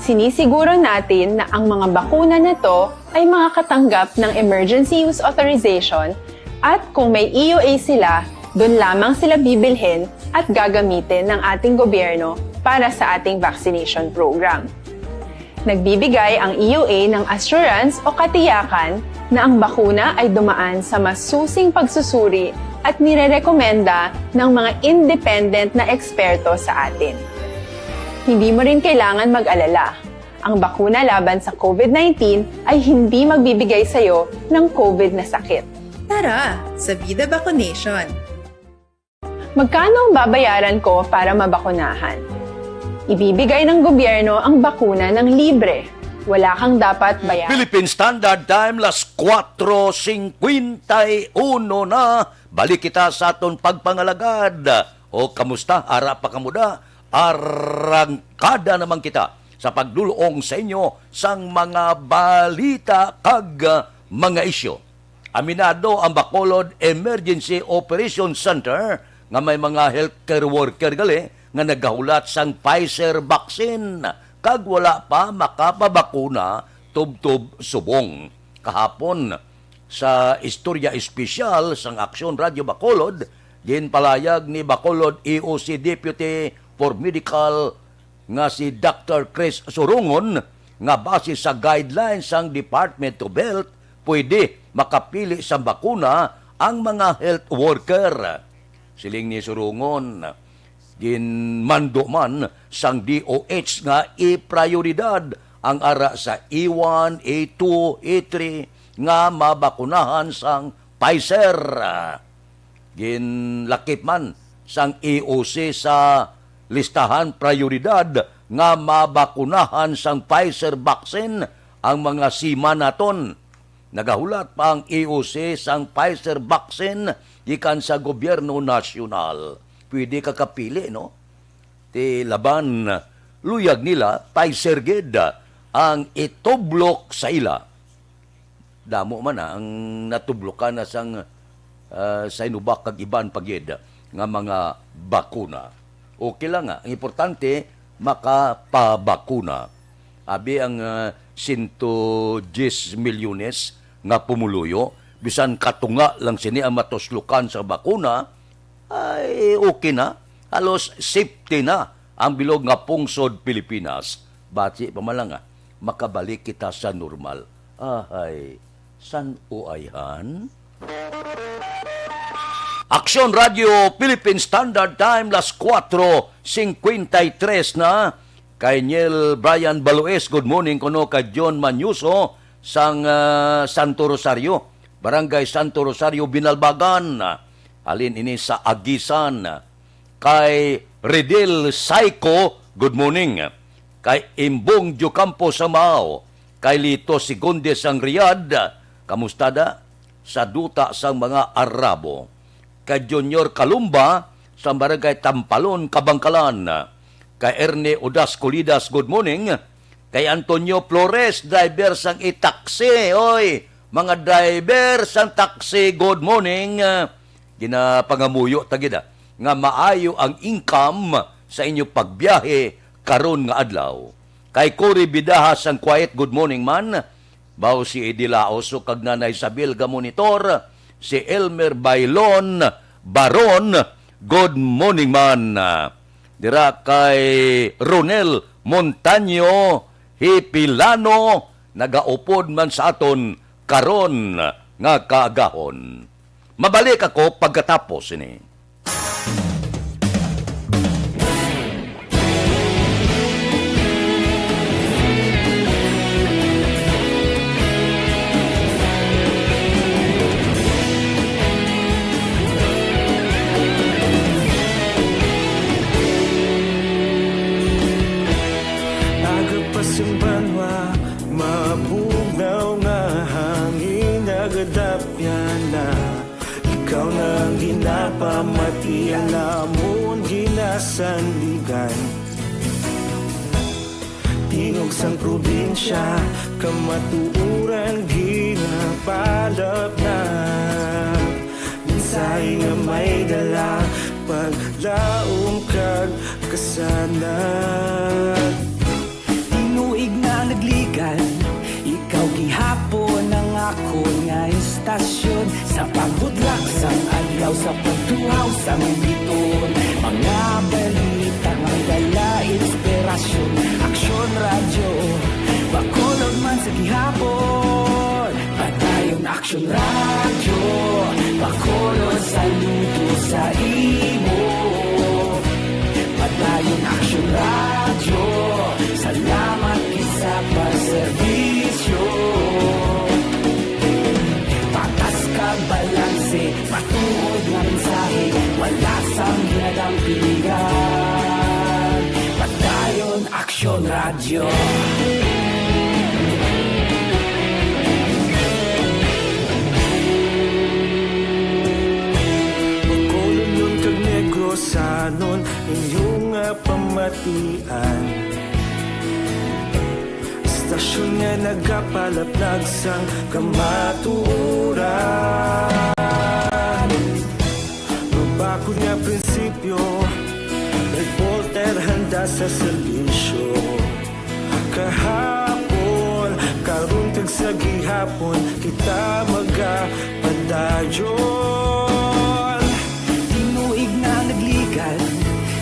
S16: Sinisiguro natin na ang mga bakuna na to ay makakatanggap ng Emergency Use Authorization at kung may EUA sila, doon lamang sila bibilhin at gagamitin ng ating gobyerno para sa ating vaccination program. Nagbibigay ang EUA ng assurance o katiyakan na ang bakuna ay dumaan sa masusing pagsusuri at nirerekomenda ng mga independent na eksperto sa atin. Hindi mo rin kailangan mag-alala. Ang bakuna laban sa COVID-19 ay hindi magbibigay sa iyo ng COVID na sakit.
S19: Tara, sa Vida Vacunation.
S16: Magkano ang babayaran ko para mabakunahan? Ibibigay ng gobyerno ang bakuna ng libre. Wala kang dapat bayaran.
S1: Philippine Standard Time, las 4:51 na. Balik kita sa aton pagpangalagad. O kamusta? Ara pa kamuda? Arangkada naman kita sa pagdulong sa inyo sang mga balita kag mga isyo. Aminado ang Bacolod Emergency Operation Center nga may mga healthcare worker gali nga nagahulat sang Pfizer vaccine kag wala pa makapabakuna tubtob subong. Kahapon sa Istorya Espesyal sang Aksyon Radio Bacolod, ginpalayag ni Bacolod EOC Deputy for Medical nga si Dr. Chris Surungon nga base sa guidelines sang Department of Health, pwede makapili sa bakuna ang mga health worker. Siling ni Surungon, ginmando man sang DOH nga i-prioridad ang ara sa E1, E2, E3 nga mabakunahan sang Pfizer. Ginlakip man sang EOC sa listahan prioridad nga mabakunahan sang Pfizer vaccine ang mga sima naton. Nagahulat pa ang EOC sang Pfizer vaccine gikan sa gobyerno nasyonal. Pwede ka kapili, no? Ti laban, luyag nila, Pfizer gid ang itublok sa ila. Damo man ang natublokan na sang sa inubak kag iban pagyed nga mga bakuna. Okay lang nga, ang importante makapabakuna. Abi ang 110 milyones nga pumuluyo, bisan katunga lang sini ang matuslukan sa bakuna, ay okay na. Halos safety na ang bilog nga pungsod Pilipinas. Bati pa man lang makabalik kita sa normal. Ay, san uayhan? Aksyon Radio Philippine Standard Time, las 4:53 na. Kay Niel Brian Baloes, good morning kuno kay John Manyuso sang Santo Rosario, Barangay Santo Rosario, Binalbagan. Halin ini sa Agisan. Kay Redel Saiko, good morning. Kay Imbong Jocampo Samao, kay Lito Sigundes sang Riyadh, kamusta da? Sa duta sang mga Arabo. Kay Junior Kalumba sa Barangay Tampalon, Kabangkalan. Kay Erne Odas Colidas, good morning. Kay Antonio Flores, driver sang i-taxi. Oy, mga driver sang taxi, good morning. Ginapangamuyo tagida nga maayo ang income sa inyo pagbiyahe karon nga adlaw. Kay Cory Bidahas sang quiet, good morning man. Baw si Edilaos o kag Nanay Isabel Gamonitor, si Elmer Bailon Baron, good morning man. Dira kay Ronel Montaño Hipilano, nagaupod man sa aton karon nga kaagahon. Mabalik ako pagkatapos ini.
S17: Agapasang banwa, mabugaw nga hangin, agadapyan na. Ikaw nang ginapamatian, lamon ginasandigan. Tingog sang probinsya, kamatuuran ginapalap na. Minsay nga may dala, paglaom kag kasanat. Tinuig na nagligan, ikaw gihapon ang ako nga istasyon. Sa pagudlak sang adlaw, sa pagtuhaw sang biton, mga balita nga dala inspirasyon. Aksyon Radio Bacolod man sa gihapon, padayon Aksyon Radio Bacolod, saludo sa imo. Padayon Aksyon Radio, salamat sa pagserbisyo. Patas ka bala
S18: pinagdampigan. Padayon Aksyon Radio.
S17: Pagkulong kag Negrosanon inyong pamatian. Istasyon nga nagapalaplag sang kamaturan. Bakod nga prinsipyo, reporter handa sa serbisyo. Kahapon, karong kag sa gihapon, kita magapadayon.
S18: Tinuig na nagligan,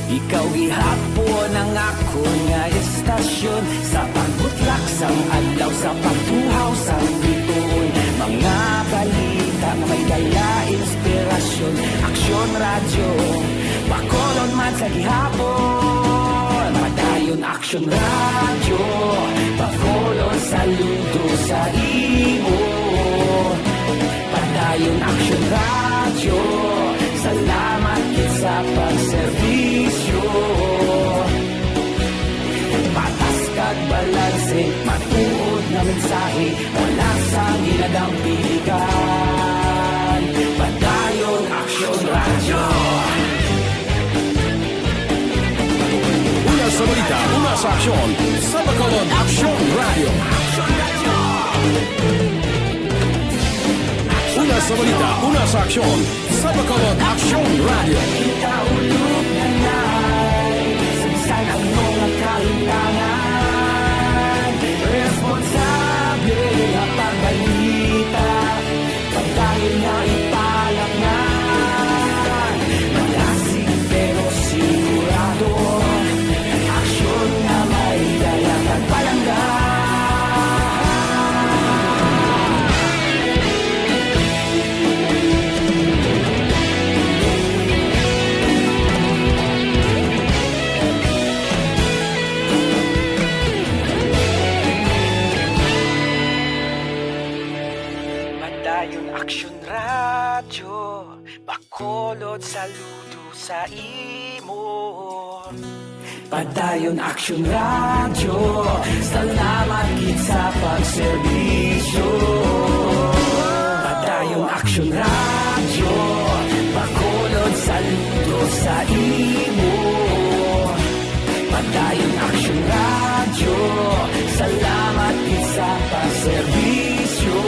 S18: ikaw gihapon ang ako nga estasyon. Sa pagbutlak sang adlaw, sa pagtuhaw sang bituon, mga balita nga may dala inspirasyon. Aksyon Radio, Bacolod man sa gihapon. Padayon Aksyon Radio, Bacolod saludo sa imo. Padayon Aksyon Radio, salamat gid sa pagserbisyo. Patas kag balanse, matuod na mensahe, wala sang ginadampigan. Padayon Aksyon Radio.
S4: Una sa balita, una sa aksyon, sa Bacolod Aksyon Radio. Una sa balita, una sa aksyon, sa Bacolod Aksyon Radio.
S18: Kita ulog na nai, saan ang mga kalintangan. Responsable na pagbalita, pagdahil na ipalak na. Malasig pero sigurado, aksyon na may dalang at palangga. Padayon Aksyon Radio, Bacolod saludo sa imo. Padayon Aksyon Radio, salamat gid sa pagserbisyo. Padayon Aksyon Radio, Bacolod saludo sa imo. Padayon Aksyon Radio, salamat gid sa pagserbisyo.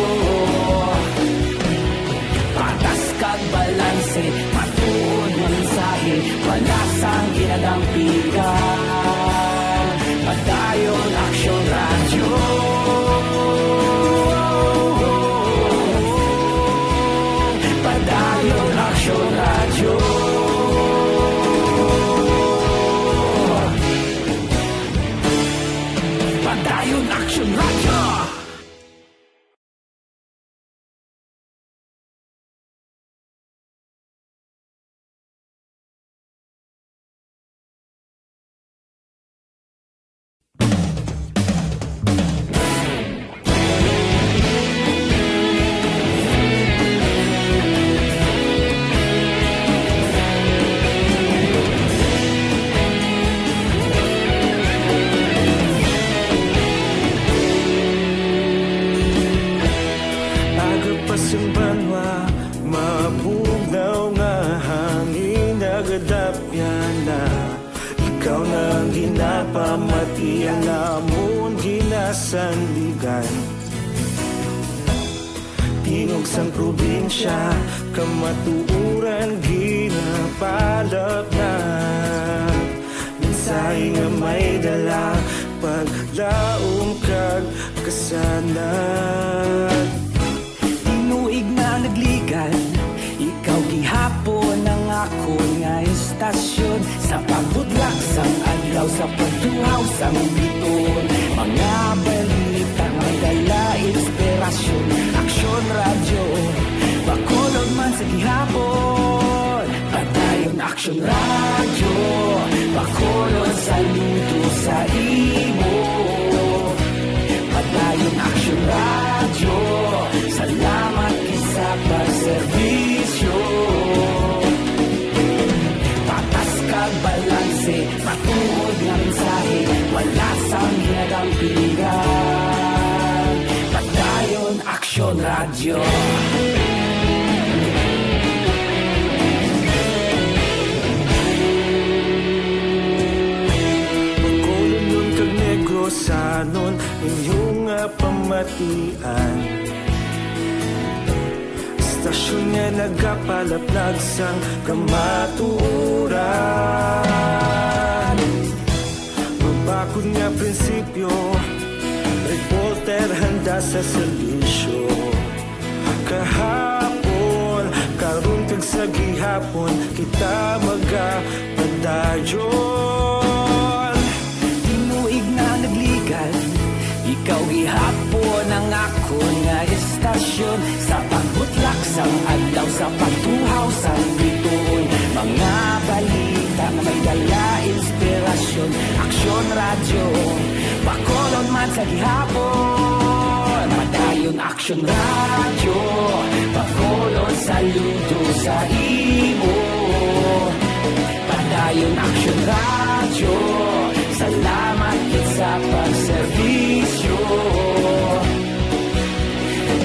S18: Patas kag balanse, matuod na mensahe, wala sang ginadampigan. Padayon Aksyon Radio. Padayon Aksyon Radio. Padayon Aksyon Radio.
S17: Agapasumbanwa, mabugnaw nga hangin nagadapyan na. Ikaw na ang ginapamatian namon ginasandigan. Tingog sang probinsya, kamatuuran ginapalap na. Mensahe nga may dala, paglaom kag kasanan. Tinuig na nagligan, ikaw gihapon ang ako nga estasyon. Sa pagbudlak sang adlaw, sa pagtuhaw sang biton, mga balita may dala inspirasyon. Aksyon Radio, Bacolod man sa gihapon. Padayon Aksyon Radio, Bacolod saludo sa imo. Padayon Aksyon Radio, salamat sa pagserbisyo. Patas ka
S18: radyo.
S17: Pagkulunod kag negrosanon inyong pamatian. Istasyon nga nagapalaplag sang kamaturan. Mabakod nga prinsipyo, reporter handa sa serbisyo. Kahapon, karun kag sa gihapon, kita magapadayon.
S18: Tinuig na nagligal, ikaw gihapon ang ako nga estasyon. Sa pagbutlak sang adlaw, sa pagtuhaw sang bituon, mga balita na may dala inspirasyon. Aksyon radyo, Bacolod man sa gihapon. Padayon Aksyon radyo, Bacolod saludo sa imo. Padayon Aksyon radyo, salamat kit sa pagserbisyo.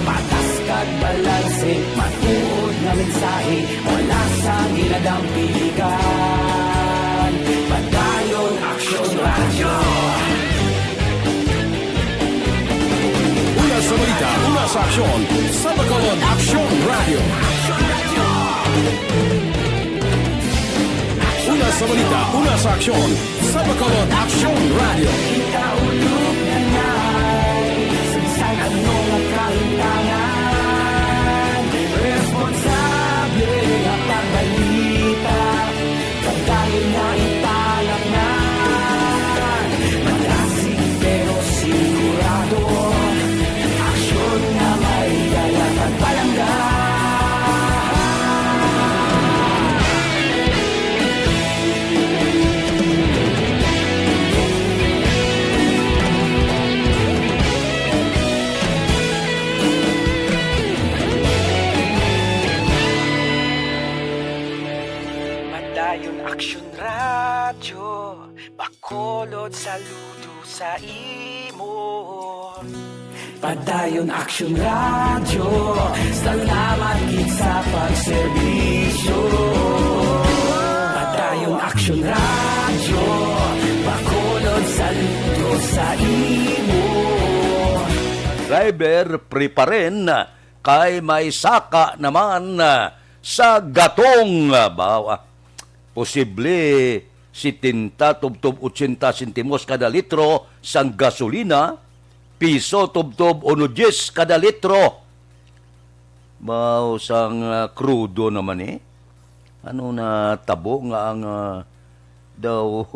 S18: Patas kag balanse, matuod nga mensahe, wala sa ginadampiligan. Padayon Aksyon radyo.
S4: Una sa balita, una sa aksyon, sa Bacolod Aksyon Radio. Una sa balita, una sa aksyon, sa Bacolod Aksyon Radio.
S18: Ikaulog na na'y sagsang anong kahintangan. Responsable na pagbalita, pagdahil na italaknan. Malasig pero sigurado, aksyon na may dalang pagpalanggan. Padayon Aksyon radyo, Bacolod saludo sa imo. Padayon Aksyon radyo, salamat kit sa pagserbisyo. Padayon Aksyon radyo, Bacolod saludo sa imo.
S1: Driver, preparen kay may saka naman sa gatong. Bawa, posible 70 tubtob 80 sentimos kada litro sang gasolina, piso tubtob 1.10 kada litro. Baw sang krudo naman ano na tabo nga ang daw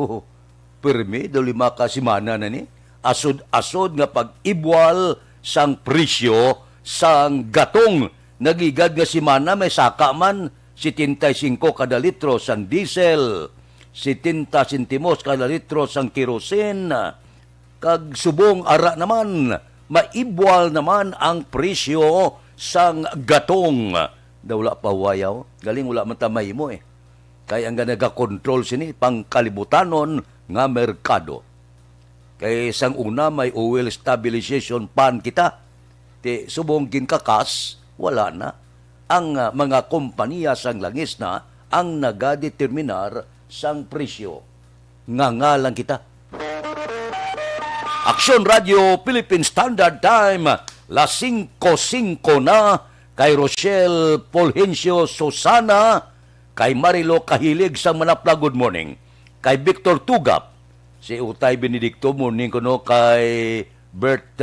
S1: permi daw 5 ka semana na ni asod-asod nga pag-ibwal sang presyo sang gatong. Nagigad nga semana may saka man 75 kada litro sang diesel, 70 sentimos kada litro sang kerosene, kag subong ara naman maibwal naman ang presyo sang gatong. Dawla pa wayaw, galing wala man tamay mo kay ang nagakontrol sini pangkalibutanon nga merkado. Kay sang una may oil stabilization fund kita, ti subong ginkakas wala na. Ang mga kompanya sang langis na ang nagadeterminar sang presyo. Nga lang kita. Aksyon Radio Philippine Standard Time, las 5:05 na, kay Rochelle Fulgencio Susana, kay Marilo Kahilig sang Manapla, good morning. Kay Victor Tugap, si Utay Benedicto, morning ko no, kay Bert,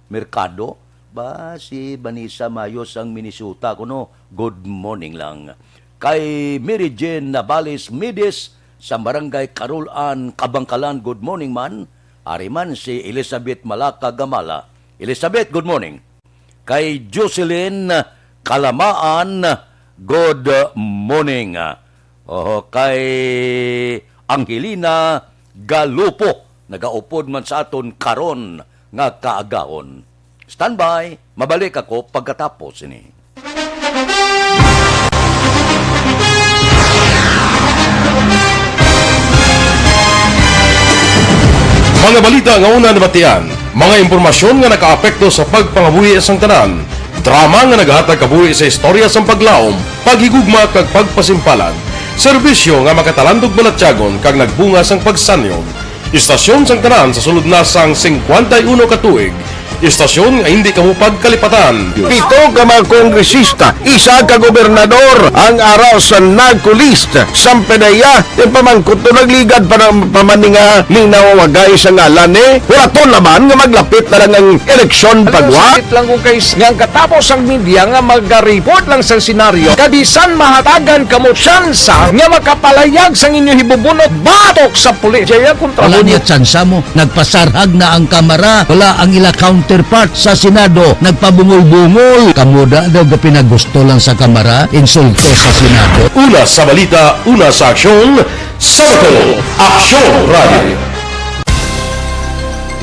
S1: Mercado, ba si Vanessa Mayos ang Minnesota kuno, good morning lang. Kay Mary Jane Navales Midis sa Barangay Carolan, Kabangkalan, good morning man. Ariman si Elizabeth Malaka Gamala. Elizabeth, good morning. Kay Jocelyn Kalamaan, good morning. Kay Angelina Galupo, nagaupod man sa aton karon nga kaagaon. Standby, mabalik ako pagkatapos ini.
S4: Mga balita nga una nabatian, mga impormasyon nga nakaapekto sa pagpangabuhi sang tanan. Drama nga naghatag kabuhi sa istorya sa paglaom, paghigugma kag pagpasimpalan. Serbisyo nga makatalandog balatyagon kag nagbunga sang pagsanyon. Istasyon sang tanan sa sulod na sang 51 ka tuig. Istasyon nga hindi kamupag kalipatan.
S9: 7 ka mga kongresista, 1 ka gobernador, ang araw sa nagkulist, Sampedaya, yung pamangkot to nagligad para pamaninga ning nawawagay sa ngalan wala to naman nga maglapit na lang ang eleksyon pagwa.
S20: Sakit lang ko guys, nga katapos ang media nga mag-report lang sa senaryo, kadisan mahatagan kamo tsansa nga makapalayag sang inyo hibubunot batok sa pulis. Jaya kontra
S21: Wala niya tsansa mo, nagpasarhag na ang kamara, wala ang ila counterpart sa Senado, nagpabungol-bungol. Kamuda daw ga pinagusto lang sa kamara, insulto sa Senado.
S4: Una sa balita, una sa aksyon, sa Bacolod, Aksyon Radio.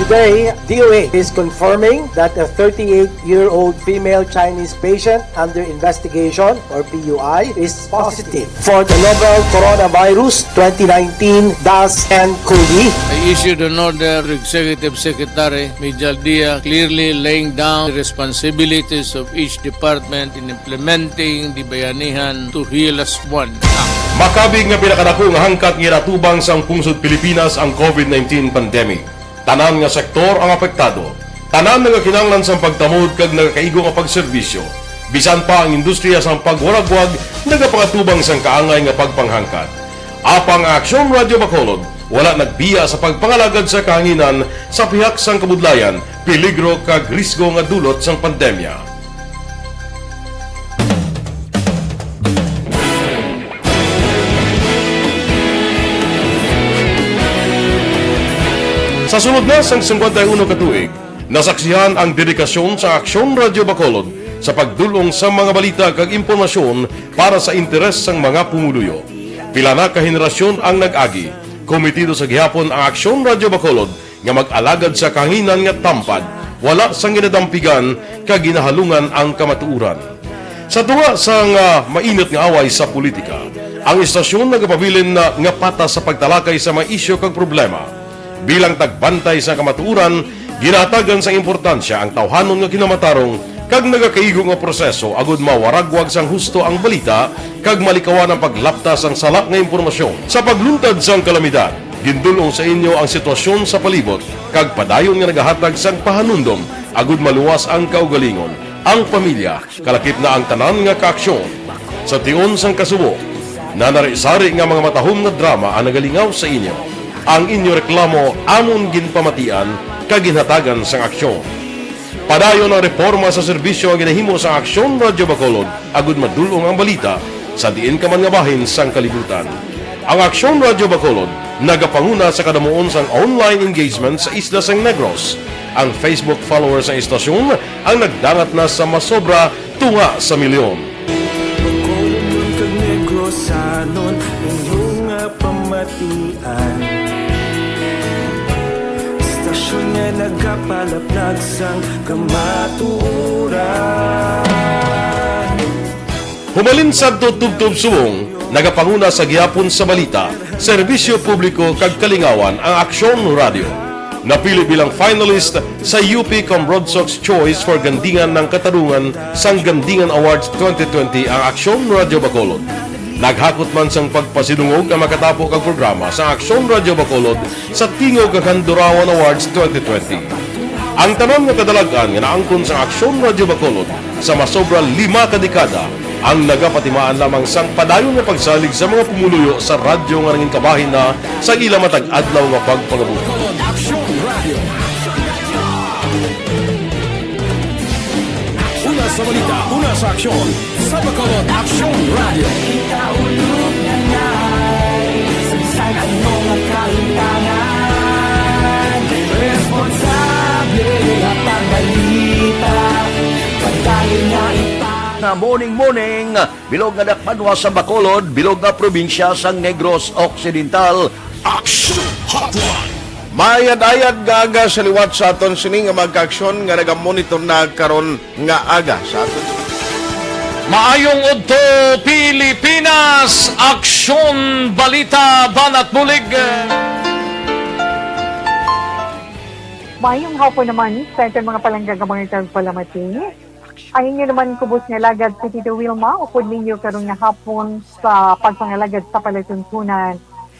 S22: Today, DOA is confirming that a 38-year-old female Chinese patient under investigation, or PUI, is positive for the novel coronavirus 2019 DAS-CoV.
S23: I issued an order to Executive Secretary Major Dia clearly laying down the responsibilities of each department in implementing the Bayanihan to Heal as One Act.
S4: Makabig nga pinakadako nga hangkat nga natubang sang pungsod Pilipinas ang COVID-19 pandemic. Tanan nga sektor ang apektado. Tanan nga kinahanglan sa pagtamod kag nagakaigo nga pagserbisyo. Bisan pa ang industriya sa pagwaragwag nagapangatubang sang kaangay nga pagpanghangkat. Apang Aksyon Radio Bacolod wala nagbiya sa pagpangalagad sa kahanginan sa pihak sang kabudlayan, peligro kag risgo nga dulot sang pandemya. Sa sunod na sang 51 ka tuig, nasaksihan ang dedikasyon sa Aksyon Radio Bacolod sa pagdulong sa mga balita kag impormasyon para sa interes sang mga pumuluyo. Pila na ka henerasyon ang nag-agi, komitido sa gihapon ang Aksyon Radio Bacolod nga mag-alagad sa kahanginan nga tampad, wala sang ginadampigan kag ginahalungan ang kamatuuran. Sa tunga sang mainit nga away sa politika, ang istasyon nagapabilin na nga patas sa pagtalakay sa mga isyu kag problema. Bilang tagbantay sa kamatuuran, ginatagan sa importansya ang tawhanon nga kinamatarong kag nagakaigo nga proseso agud mawaragwag sang husto ang balita kag malikawan ang paglaptas ang salak nga impormasyon. Sa pagluntad sang kalamidad, gindulong sa inyo ang sitwasyon sa palibot kag padayon nga nagahatag sang pahanundom agud maluwas ang kaugalingon. Ang pamilya, kalakip na ang tanan nga kaaksyon. Sa tion sang kasubo, nanari-sari nga mga matahom nga drama ang nagalingaw sa inyo. Ang inyo reklamo amon ginpamatian kag ginhatagan sang aksyon. Padayon ang reforma sa serbisyo ang ginahimo sa Aksyon Radio Bacolod agud madulong ang balita sa diin ka man nga bahin sang kalibutan. Ang Aksyon Radio Bacolod nagapanguna sa kadamuon sang online engagement sa isla sang Negros. Ang Facebook followers sa istasyon ang nagdangat na sa masobra tunga sa milyon.
S17: Bacolod kag Negros sanon inyong pamatian. Istasyon nga nagapalaplag sang kamatuuran.
S4: Humalin sa tubtub subong, nagapanguna sa gihapon sa balita, serbisyo publiko kag kalingawan ang Aksyon Radio. Napili bilang finalist sa UP Broadsox Choice for Gandingan ng Katarungan sang Gandingan Awards 2020 ang Aksyon Radio Bacolod. Naghakot man sang pagpasidungog ang makatapo kag programa sa Aksyon Radio Bacolod sa Tingog kag Handurawan Awards 2020. Ang tanan nga kadalagan nga naangkon sa Aksyon Radio Bacolod sa masobra 5 ka dekada ang nagapatimaan lamang sang padayon nga pagsalig sa mga pumuluyo sa radyo nga nangin kabahin na sa ila matag adlaw nga pagpangabuhi.
S18: Una sa balita, una sa aksyon, sa Bacolod Aksyon Radio. Ikaulog na ngay, sagsag ang mga kahintangan. Responsable at ang balita, pagkain na
S1: na morning, bilog nga dakpanwa sa Bacolod, bilog nga probinsya sang Negros Occidental.
S18: Action Hotline!
S9: Mayad-ayad nga aga sa liwat sa aton sining nga magkaaksyon nga nagamonitor na karon nga aga sa aton.
S20: Maayong udto Pilipinas, Aksyon Balita Banat Bulig.
S24: Maayong hapon naman sa ating mga palanggagamangan palamati.
S2: Ayun nyo naman kubos nga lagad sa Tito Wilma, upod ninyo karong nga hapon sa pagpangalagad sa palatuntunan.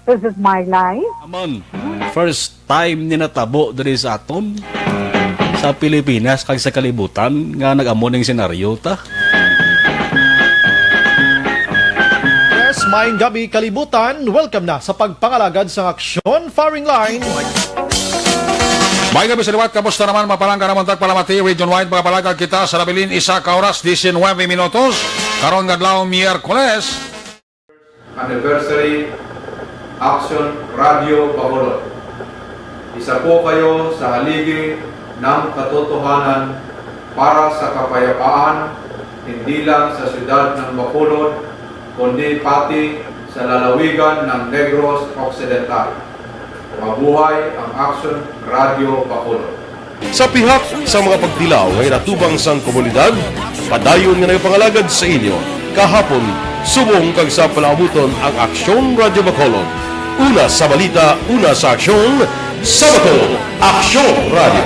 S2: This is my life.
S5: Amon, first time ni natabo diri sa aton sa Pilipinas kag sa kalibutan nga nag-amo ning senaryo ta.
S6: Yes, maayong gabi kalibutan. Welcome na sa pagpangalagad sa Aksyon Firing Line.
S24: May gabi sa liwat, kamusta naman mapalangga naman tagpalamati region-wide mga palagad kita sa labilin isa ka oras 19 minutos karon nga adlaw Miyerkules.
S25: Anniversary Action Radio Bacolod. Isa po kayo sa haligi ng katotohanan para sa kapayapaan hindi lang sa siyudad ng Bacolod kundi pati sa lalawigan ng Negros Occidental. Mabuhay ang Action Radio Bacolod.
S4: Sa pihak sa mga pagdilaw ay natubang sang komunidad, padayon nga nagpangalagad sa inyo. Kahapon, subong kag sa palaabuton ang Aksyon Radio Bacolod. Una sa balita, una sa aksyon, sa Bacolod, Aksyon Radio.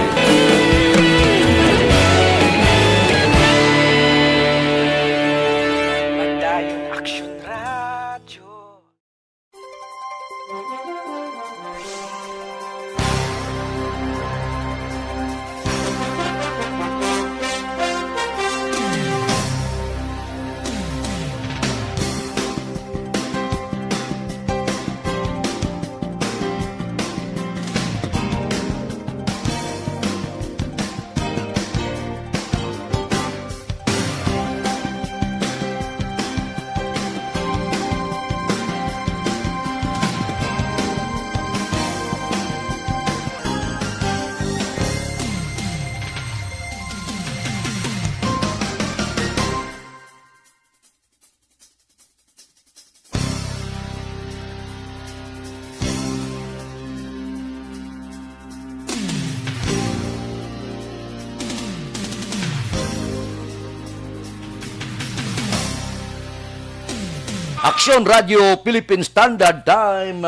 S1: Aksyon Radio Philippine Standard Time,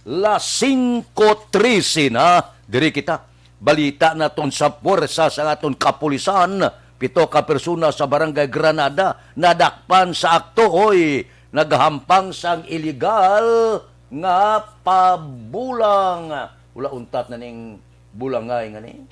S1: las 5:13 na. Diri kita. Balita naton sa puwersa sa aton kapulisan. 7 ka persona sa Barangay Granada nadakpan sa akto. Oy, naghampang sang illegal nga pabulang. Wala untat na ning bulangay nga ni.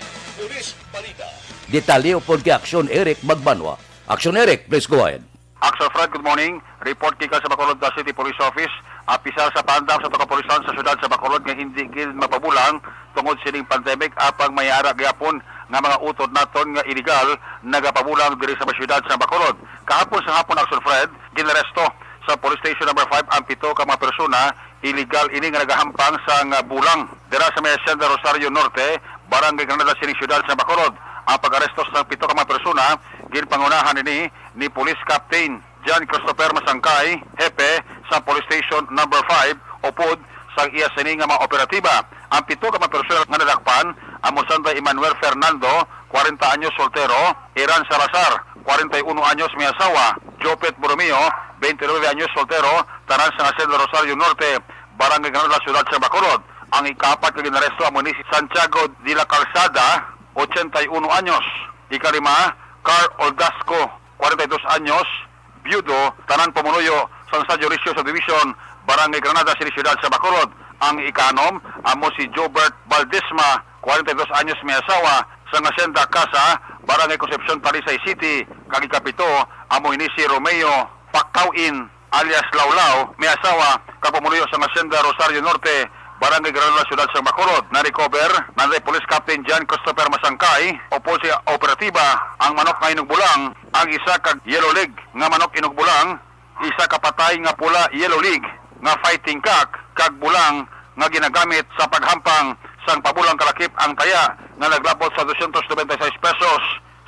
S1: Detalye upod kay Aksyon Eric Magbanwa. Aksyon Eric, please go ahead.
S26: Action Fred, good morning. Report kika sa Bacolod City Police Office. Apisar sa pandam sa kapulisan sa syudad sa Bacolod nga hindi gid mapabulang tungod sining pandemic apang mayara gyapon nga mga utod naton nga illegal nagapabulang diri sa syudad sa Bacolod. Kahapon sa hapon Action Fred, ginaresto sa police station number 5 ang 7 ka mga persona illegal ini nga nagahampang sa bulang dira sa may Hacienda Rosario Norte, Barangay Granada sining syudad sa Bacolod. Ang pag-aresto sa 7 ka mga persona ginpangunahan ni Police Captain John Christopher Masangkay, hepe sa Police Station number 5 upod sa iya sining nga mga operatiba. Ang 7 ka mga persona nga nadakpan ang Musanda Emmanuel Fernando, 40 anyos soltero, Iran Salazar, 41 anyos may asawa, Jopet Borromeo, 29 anyos soltero, tanan sa Hacienda Rosario Norte, Barangay Granada, Ciudad sa Bacolod. Ang ikapat na ginaresto ang munisip Santiago de la Calzada, 81 anyos. Ikalima, Carl Oldasco, 42 anyos, byudo, tanan Pumunuyo, San Sergio Ricio Subdivision, Barangay Granada, Ciudad sa Bacolod. Ang ikanom, amo si Jobert Valdesma, 42 anyos may asawa, sa Hacienda Casa, Barangay Concepcion, Talisay City. Kag ikapito, amo ini si Romeo Pactauin, alias Laulao, may asawa, kag Pumunuyo sa Hacienda Rosario Norte, Barangay Granada, Ciudad sa Bacolod. Na-recover na Police Captain John Christopher Masangkay opo sa operatiba ang manok nga inugbulang, ang isa kag yellow leg nga manok inugbulang, isa ka patay nga pula yellow leg nga fighting cock kag bulang nga ginagamit sa paghampang sang pabulang kalakip ang taya nga naglabot sa 296 pesos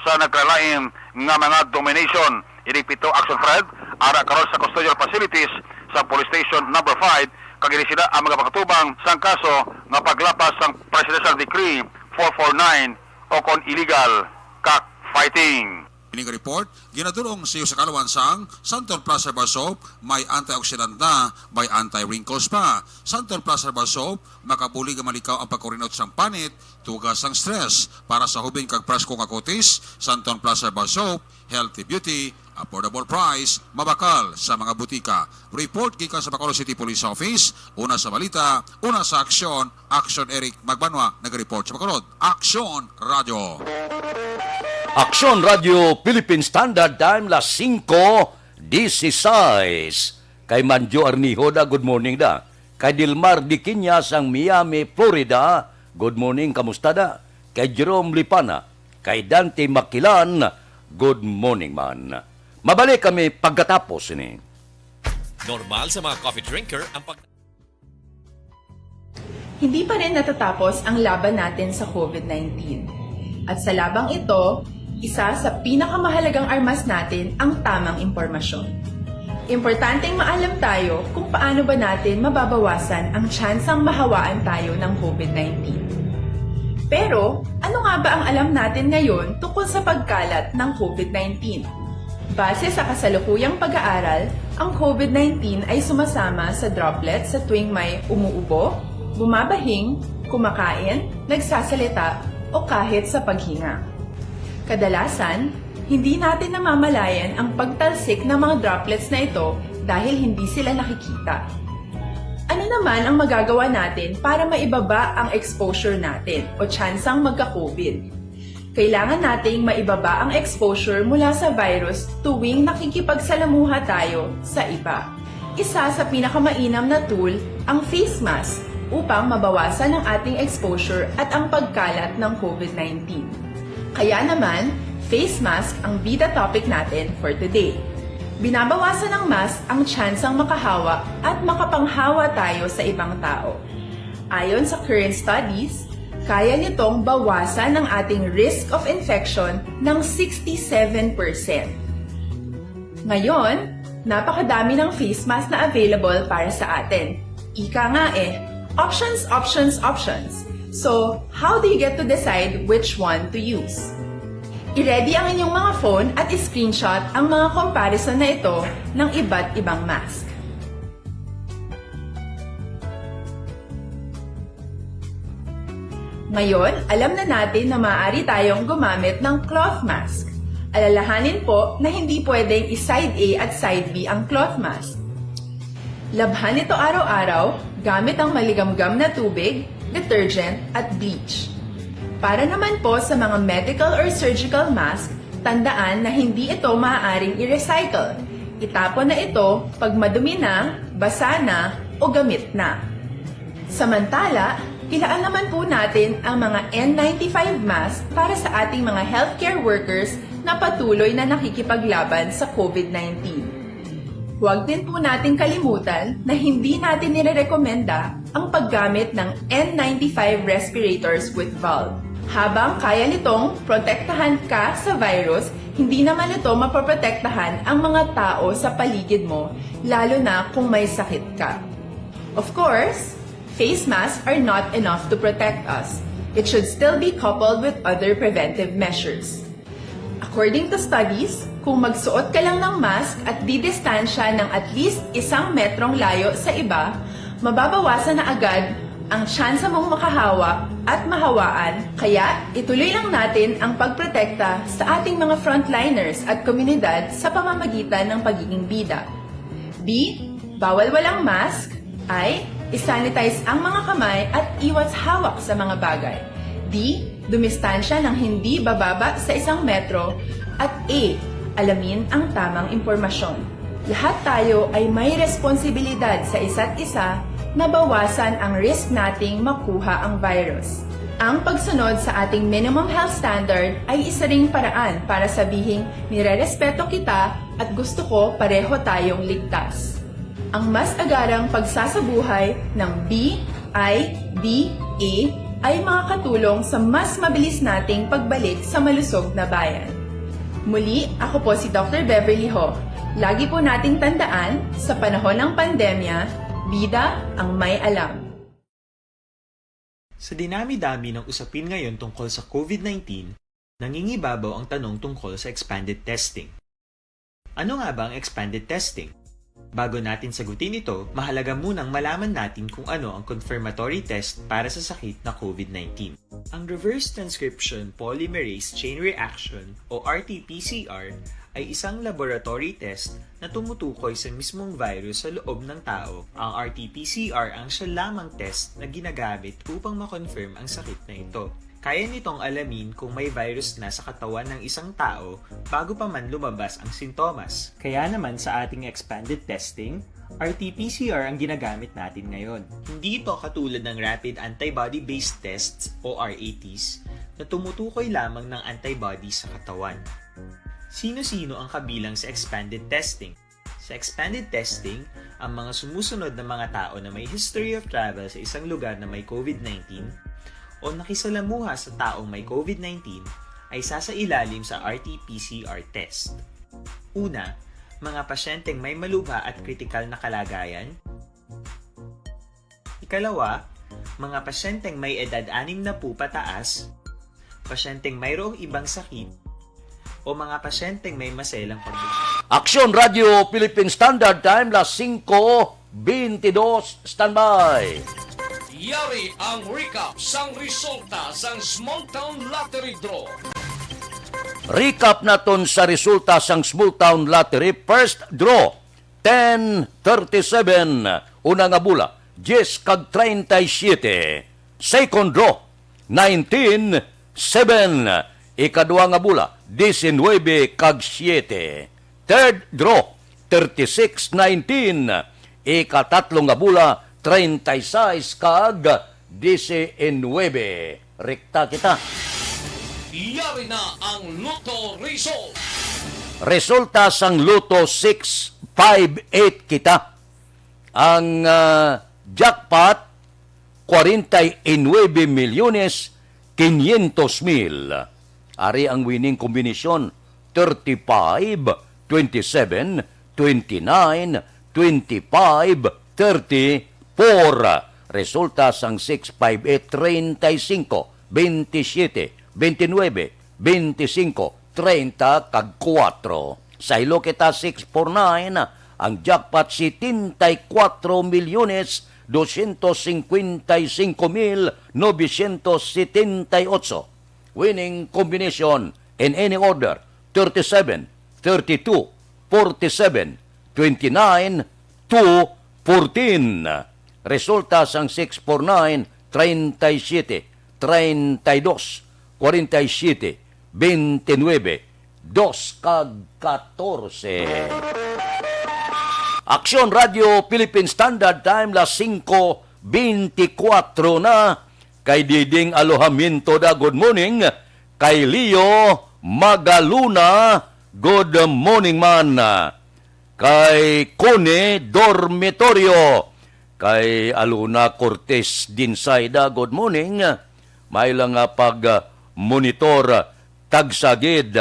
S26: sa nagkalain nga mga domination. Iripito Action Fred, ara karon sa custodial facilities sa Police Station number 5 kagili sila ang mga pakatubang sang kaso nga paglapas sang Presidential Decree 449 o kon illegal cockfighting.
S24: Ining report, ginadurong sa iyo sa kalawan sang Santon Plus Herbal Soap, may antioxidant na, may anti-wrinkles pa. Santon Plus Herbal Soap, makabuli nga malikaw ang pagkurinot sang panit, tugas ang stress. Para sa hubin kag presko nga kutis, Santon Plus Herbal Soap, healthy beauty, affordable price, mabakal sa mga butika. Report gikan sa Bacolod City Police Office, una sa balita, una sa aksyon, Action Eric Magbanwa, nag-report sa Bacolod. Action Radio.
S1: Aksyon Radio Philippine Standard Time las 5:16. Kay Manjo Arnijo da, good morning da. Kay Dilmar Diquinya sang Miami, Florida, good morning, kamusta da? Kay Jerome Lipana, kay Dante Makilan, good morning man. Mabalik kami pagkatapos ini.
S3: Normal sa mga coffee drinker ang
S16: Hindi pa rin natatapos ang laban natin sa COVID-19. At sa labang ito, isa sa pinakamahalagang armas natin ang tamang impormasyon. Importanteng maalam tayo kung paano ba natin mababawasan ang tsansang mahawaan tayo ng COVID-19. Pero, ano nga ba ang alam natin ngayon tungkol sa pagkalat ng COVID-19? Base sa kasalukuyang pag-aaral, ang COVID-19 ay sumasama sa droplets sa tuwing may umuubo, bumabahing, kumakain, nagsasalita, o kahit sa paghinga. Kadalasan, hindi natin namamalayan ang pagtalsik ng mga droplets na ito dahil hindi sila nakikita. Ano naman ang magagawa natin para maibaba ang exposure natin o tsansang magka-COVID? Kailangan nating maibaba ang exposure mula sa virus tuwing nakikipagsalamuha tayo sa iba. Isa sa pinakamainam na tool ang face mask upang mabawasan ang ating exposure at ang pagkalat ng COVID-19. Kaya naman, face mask ang bida topic natin for today. Binabawasan ng mask ang tsansang makahawa at makapanghawa tayo sa ibang tao. Ayon sa current studies, kaya nitong bawasan ang ating risk of infection ng 67%. Ngayon, napakadami ng face mask na available para sa atin. Ika nga options, options, options. So, how do you get to decide which one to use? I-ready ang inyong mga phone at i-screenshot ang mga comparison na ito ng iba't ibang mask. Ngayon, alam na natin na maaari tayong gumamit ng cloth mask. Alalahanin po na hindi pwedeng i-side A at side B ang cloth mask. Labhan ito araw-araw gamit ang maligamgam na tubig, detergent at bleach. Para naman po sa mga medical or surgical mask, tandaan na hindi ito maaaring i-recycle. Itapon na ito pag madumi na, basa na, o gamit na. Samantala, ilaan naman po natin ang mga N95 mask para sa ating mga healthcare workers na patuloy na nakikipaglaban sa COVID-19. Huwag din po nating kalimutan na hindi natin nirerekomenda ang paggamit ng N95 respirators with valve. Habang kaya nitong protektahan ka sa virus, hindi naman ito mapoprotektahan ang mga tao sa paligid mo, lalo na kung may sakit ka. Of course, face masks are not enough to protect us. It should still be coupled with other preventive measures. According to studies, kung magsuot ka lang ng mask at didistansya ng at least 1 metrong layo sa iba, mababawasan na agad ang tsansa mong makahawa at mahawaan. Kaya ituloy lang natin ang pagprotekta sa ating mga frontliners at komunidad sa pamamagitan ng pagiging bida. B. Bawal walang mask. I. Isanitize ang mga kamay at iwas hawak sa mga bagay. D. Dumistansya ng hindi bababa sa 1 metro. At A. Alamin ang tamang impormasyon. Lahat tayo ay may responsibilidad sa isa't isa na bawasan ang risk nating makuha ang virus. Ang pagsunod sa ating minimum health standard ay isa ring paraan para sabihing nirerespeto kita at gusto ko pareho tayong ligtas. Ang mas agarang pagsasabuhay ng B, I, D, A ay makakatulong sa mas mabilis nating pagbalik sa malusog na bayan. Muli, ako po si Dr. Beverly Ho. Lagi po nating tandaan, sa panahon ng pandemya, bida ang may alam.
S7: Sa dinami-dami ng usapin ngayon tungkol sa COVID-19, Nangingibabaw ang tanong tungkol sa expanded testing. Ano nga ba ang expanded testing? Bago natin sagutin ito, mahalaga munang malaman natin kung ano ang confirmatory test para sa sakit na COVID-19. Ang reverse transcription polymerase chain reaction o RT-PCR ay isang laboratory test na tumutukoy sa mismong virus sa loob ng tao. Ang RT-PCR ang siya lamang test na ginagamit upang makonfirm ang sakit na ito. Kaya nitong alamin kung may virus na sa katawan ng isang tao bago pa man lumabas ang sintomas. Kaya naman sa ating expanded testing, RT-PCR ang ginagamit natin ngayon. Hindi ito katulad ng Rapid Antibody-Based Tests o RATs na tumutukoy lamang ng antibody sa katawan. Sino-sino ang kabilang sa expanded testing? Sa expanded testing, ang mga sumusunod na mga tao na may history of travel sa isang lugar na may COVID-19 o nakisalamuha sa taong may COVID-19 ay sasailalim sa RT-PCR test. Una, mga pasyenteng may malubha at kritikal na kalagayan. Ikalawa, mga pasyenteng may edad 60 pataas, pasyenteng mayroong ibang sakit, o mga pasyenteng may maselang pagbubuhay.
S1: Aksyon Radio Philippine Standard Time, las 5:22, standby.
S15: Yari ang recap sang resulta sang Small Town Lottery Draw.
S1: Recap naton sa resulta sang Small Town Lottery. First draw, 10:37. Una nga bula, 10 kag 37. Second draw, 19:7. Ikadua nga bula, 19 kag 7. Third draw, 36:19. Ikatatlo nga bula, 36 kag 19. Rekta kita.
S15: Yari na ang Lotto result.
S1: Resulta sang Lotto 658 kita. Ang jackpot 49,500,000. Ari ang winning kombinasyon 35, 27, 29, 25, 30, 4. Resulta sang 658, 35, 27, 29, 25, 30, kag 4. Sa ilo kita 649, ang jackpot 74,255,978. Winning combination in any order, 37, 32, 47, 29, 2, 14. Resulta sang 649, 37, 32, 47, 29, 2 kag 14. Aksyon Radio Philippine Standard Time, las 5:24 na. Kay Diding Alojamiento da, good morning. Kay Leo Magaluna, good morning man. Kay Cone Dormitorio, kay Aluna Cortez Dinsayda, good morning. May lang nga pag-monitor tagsagid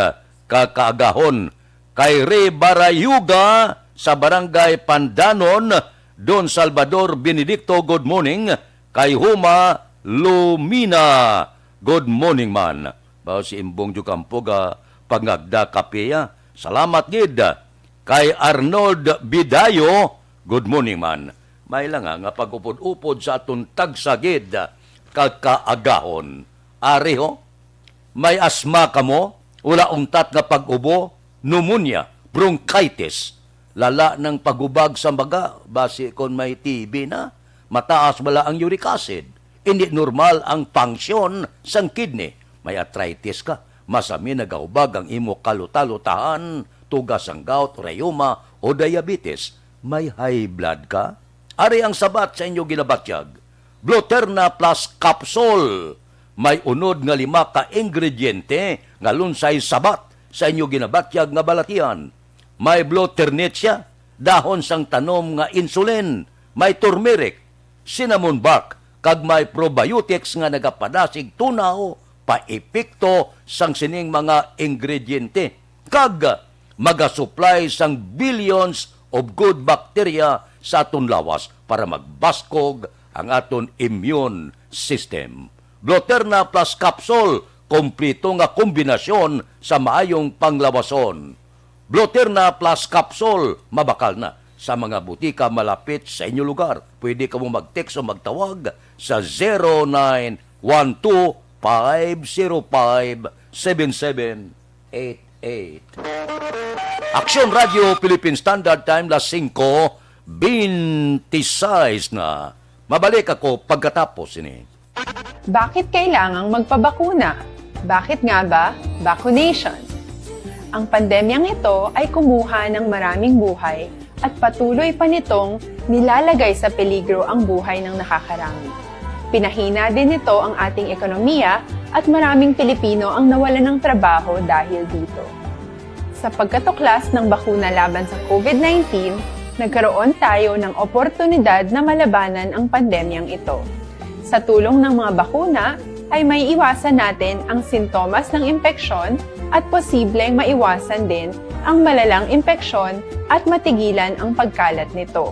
S1: kakaagahon. Kay Ray Barayuga sa Barangay Pandanon, Don Salvador Benedicto, good morning. Kay Huma Lumina, good morning man. Bao si Imbong Jukampoga pangagda kapeya. Salamat gid. Kay Arnold Bidayo, good morning man. May lang nga pag-upod-upod sa atong tagsagid kakaagahon. Ari ho, may asma ka mo, wala untat nga pag-ubo, pneumonia, bronchitis, lala ng pagubag sa baga, base kon may TB na, mataas wala ang uric acid, hindi normal ang function sang kidney, may arthritis ka, masami nagaubag ang imo kalutalutahan, tugas ang gout, rheuma o diabetes, may high blood ka, ari ang sabat sa inyo ginabatyag. Bluterna Plus Capsule. May unod nga 5 ka ingrediente nga lunsay sabat sa inyo ginabatyag nga balatian. May Bluternitia, dahon sang tanom nga insulin. May turmeric, cinnamon bark, kag may probiotics nga nagapadasig tunaw, paepekto sang sining mga ingrediente. Kag magasupply sang billions of good bacteria sa aton lawas para magbaskog ang aton immune system. Bluterna Plus Capsule kompleto nga kombinasyon sa maayong panglawason. Bloterna plus capsule, mabakal na sa mga butika malapit sa inyong lugar. Pwede ka mo mag-text o magtawag sa 0912-505-7788. Aksyon Radio Philippine Standard Time, las 5:26 na. Mabalik ako pagkatapos ini.
S16: Bakit kailangang magpabakuna? Bakit nga ba? Vaccination. Ang pandemyang ito ay kumuha ng maraming buhay at patuloy pa nitong nilalagay sa peligro ang buhay ng nakakarami. Pinahina din nito ang ating ekonomiya at maraming Pilipino ang nawalan ng trabaho dahil dito. Sa pagkatuklas ng bakuna laban sa COVID-19, nagkaroon tayo ng oportunidad na malabanan ang pandemyang ito. Sa tulong ng mga bakuna, ay may iwasan natin ang sintomas ng impeksyon at posibleng maiwasan din ang malalang impeksyon at matigilan ang pagkalat nito.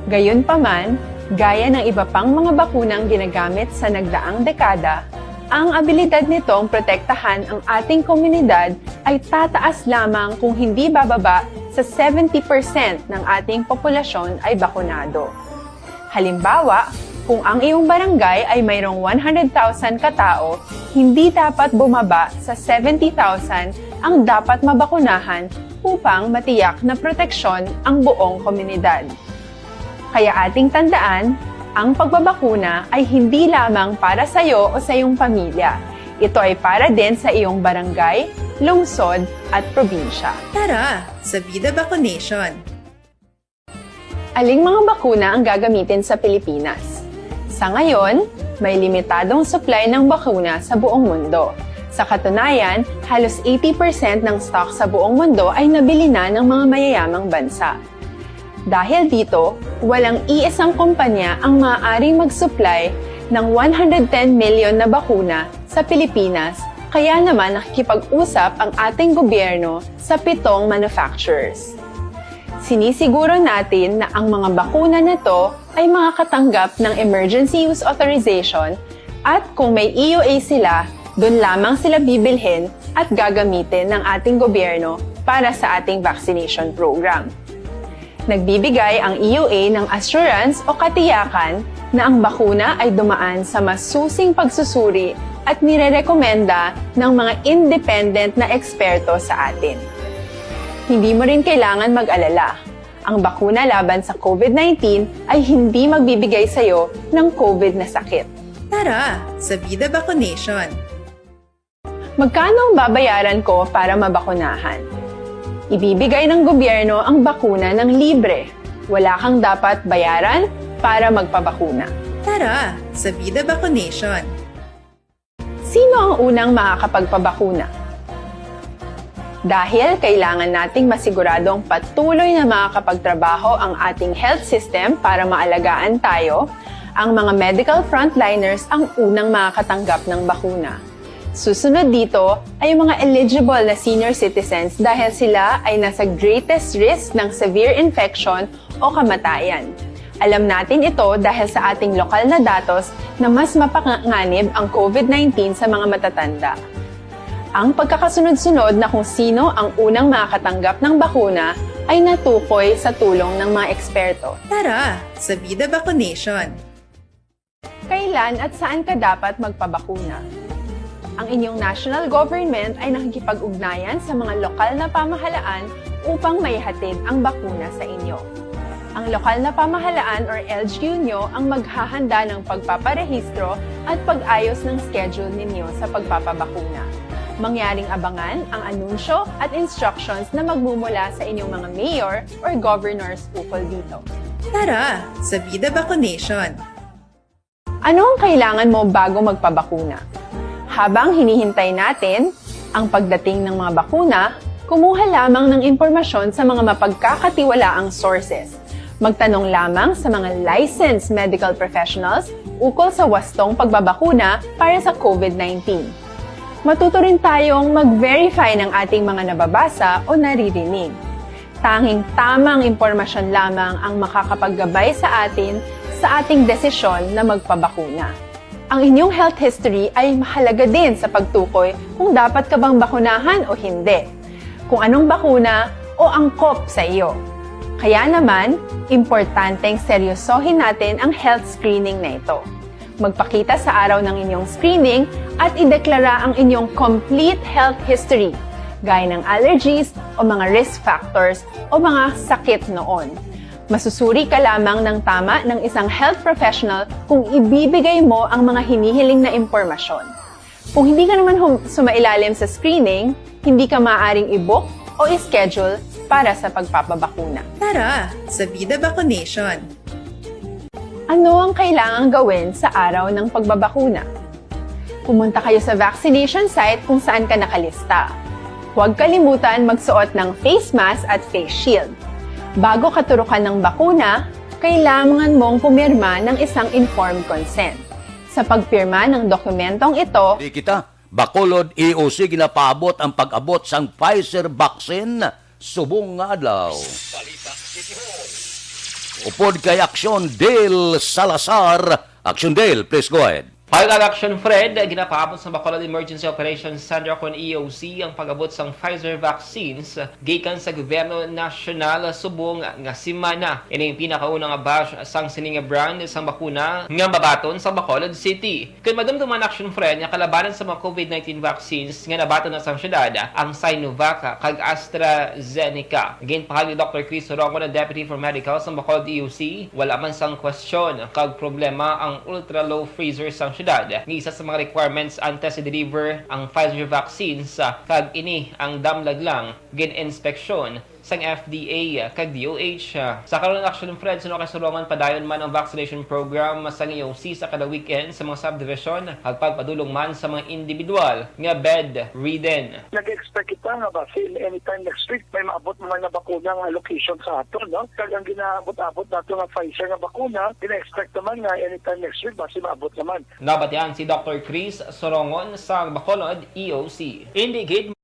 S16: Gayunpaman, gaya ng iba pang mga bakunang ginagamit sa nagdaang dekada, ang abilidad nitong protektahan ang ating komunidad ay tataas lamang kung hindi bababa sa 70% ng ating populasyon ay bakunado. Halimbawa, kung ang iyong barangay ay mayroong 100,000 katao, hindi dapat bumaba sa 70,000 ang dapat mabakunahan upang matiyak na proteksyon ang buong komunidad. Kaya ating tandaan, ang pagbabakuna ay hindi lamang para sa iyo o sa iyong pamilya. Ito ay para din sa iyong barangay, lungsod at probinsya.
S19: Tara, sa Vida Vaccination!
S16: Aling mga bakuna ang gagamitin sa Pilipinas? Sa ngayon, may limitadong supply ng bakuna sa buong mundo. Sa katunayan, halos 80% ng stock sa buong mundo ay nabili na ng mga mayayamang bansa. Dahil dito, walang iisang kumpanya ang maaaring mag-supply ng 110 million na bakuna sa Pilipinas, kaya naman nakikipag-usap ang ating gobyerno sa 7 manufacturers. Sinisiguro natin na ang mga bakuna na to ay makakatanggap ng Emergency Use Authorization at kung may EUA sila, doon lamang sila bibilhin at gagamitin ng ating gobyerno para sa ating vaccination program. Nagbibigay ang EUA ng assurance o katiyakan na ang bakuna ay dumaan sa masusing pagsusuri at nirerekomenda ng mga independent na eksperto sa atin. Hindi mo rin kailangan mag-alala. Ang bakuna laban sa COVID-19 ay hindi magbibigay sa iyo ng COVID na sakit.
S19: Tara, sa Vida Vaccination!
S16: Magkano ang babayaran ko para mabakunahan? Ibibigay ng gobyerno ang bakuna ng libre. Wala kang dapat bayaran para magpabakuna.
S19: Tara, sa Vida Vaccination!
S16: Sino ang unang makakapagpabakuna? Dahil kailangan nating masiguradong patuloy na makakapagtrabaho ang ating health system para maalagaan tayo, ang mga medical frontliners ang unang makakatanggap ng bakuna. Susunod dito ay mga eligible na senior citizens dahil sila ay nasa greatest risk ng severe infection o kamatayan. Alam natin ito dahil sa ating lokal na datos na mas mapanganib ang COVID-19 sa mga matatanda. Ang pagkakasunod-sunod na kung sino ang unang makakatanggap ng bakuna ay natukoy sa tulong ng mga eksperto.
S19: Tara, sa Vida Vaccination!
S16: Kailan at saan ka dapat magpabakuna? Ang inyong national government ay nakikipag-ugnayan sa mga lokal na pamahalaan upang maihatid ang bakuna sa inyo. Ang lokal na pamahalaan or LGU nyo ang maghahanda ng pagpaparehistro at pag-ayos ng schedule ninyo sa pagpapabakuna. Mangyaring abangan ang anunsyo at instructions na magmumula sa inyong mga mayor or governors ukol dito.
S19: Tara, sa Vida Vaccination!
S16: Ano ang kailangan mo bago magpabakuna? Habang hinihintay natin ang pagdating ng mga bakuna, kumuha lamang ng impormasyon sa mga mapagkakatiwalaang sources. Magtanong lamang sa mga licensed medical professionals ukol sa wastong pagbabakuna para sa COVID-19. Matuto rin tayong mag-verify ng ating mga nababasa o naririnig. Tanging tamang impormasyon lamang ang makakapaggabay sa ating desisyon na magpabakuna. Ang inyong health history ay mahalaga din sa pagtukoy kung dapat ka bang bakunahan o hindi, kung anong bakuna o angkop sa iyo. Kaya naman, importanteng seryosohin natin ang health screening na ito. Magpakita sa araw ng inyong screening at ideklara ang inyong complete health history, gaya ng allergies o mga risk factors o mga sakit noon. Masusuri ka lamang ng tama ng isang health professional kung ibibigay mo ang mga hinihiling na impormasyon. Kung hindi ka naman sumailalim sa screening, hindi ka maaaring i-book o i-schedule para sa pagpapabakuna.
S19: Tara sa Vida Vaccination!
S16: Ano ang kailangang gawin sa araw ng pagbabakuna? Pumunta kayo sa vaccination site kung saan ka nakalista. Huwag kalimutan magsuot ng face mask at face shield. Bago katurukan ng bakuna, kailangan mong pumirma ng isang informed consent. Sa pagpirma ng dokumentong ito,
S1: Di kita, Bacolod EOC ginapaabot ang pag-abot sang Pfizer vaccine subong nga adlaw. Upod kay Action Dale Salazar. Action Dale, please go ahead.
S8: Pilot Action Fred, ginapaabot sa Bacolod Emergency Operations Center kon EOC ang pag-abot sang Pfizer vaccines gikan sa gobyerno nasyonal subong nga semana. Ini ang pinakaunang batch sang sininga brand sang bakuna nga mabaton sa Bacolod City. Kung madumduman Action Fred nga kalabanan sa mga COVID-19 vaccines nga nabaton na sa syudad ang Sinovac kag AstraZeneca. Again pakag ni Dr. Chris Sorongo na Deputy for Medical sa Bacolod EOC, wala man sang question kag problema ang ultra low freezer sang syudad. Isa sa mga requirements antes i-deliver ang Pfizer vaccines kag ini ang damlag lang gin-inspeksyon sang FDA kag DOH. Sa karon Action Fred, suno kasulungan padayon man ang vaccination program sang EOC sa kada weekend sa mga subdivision kag pagpadulong man sa mga individual nga bedridden.
S10: Nag-expect kita nga ba anytime next week may maabot man na bakuna nga location sa aton, no? Kag ang ginaabot-abot nato nga Pfizer nga bakuna, gina-expect naman nga anytime next week basi maabot naman.
S8: Nabatian si Dr. Chris Sorongon sa Bacolod EOC. Indicate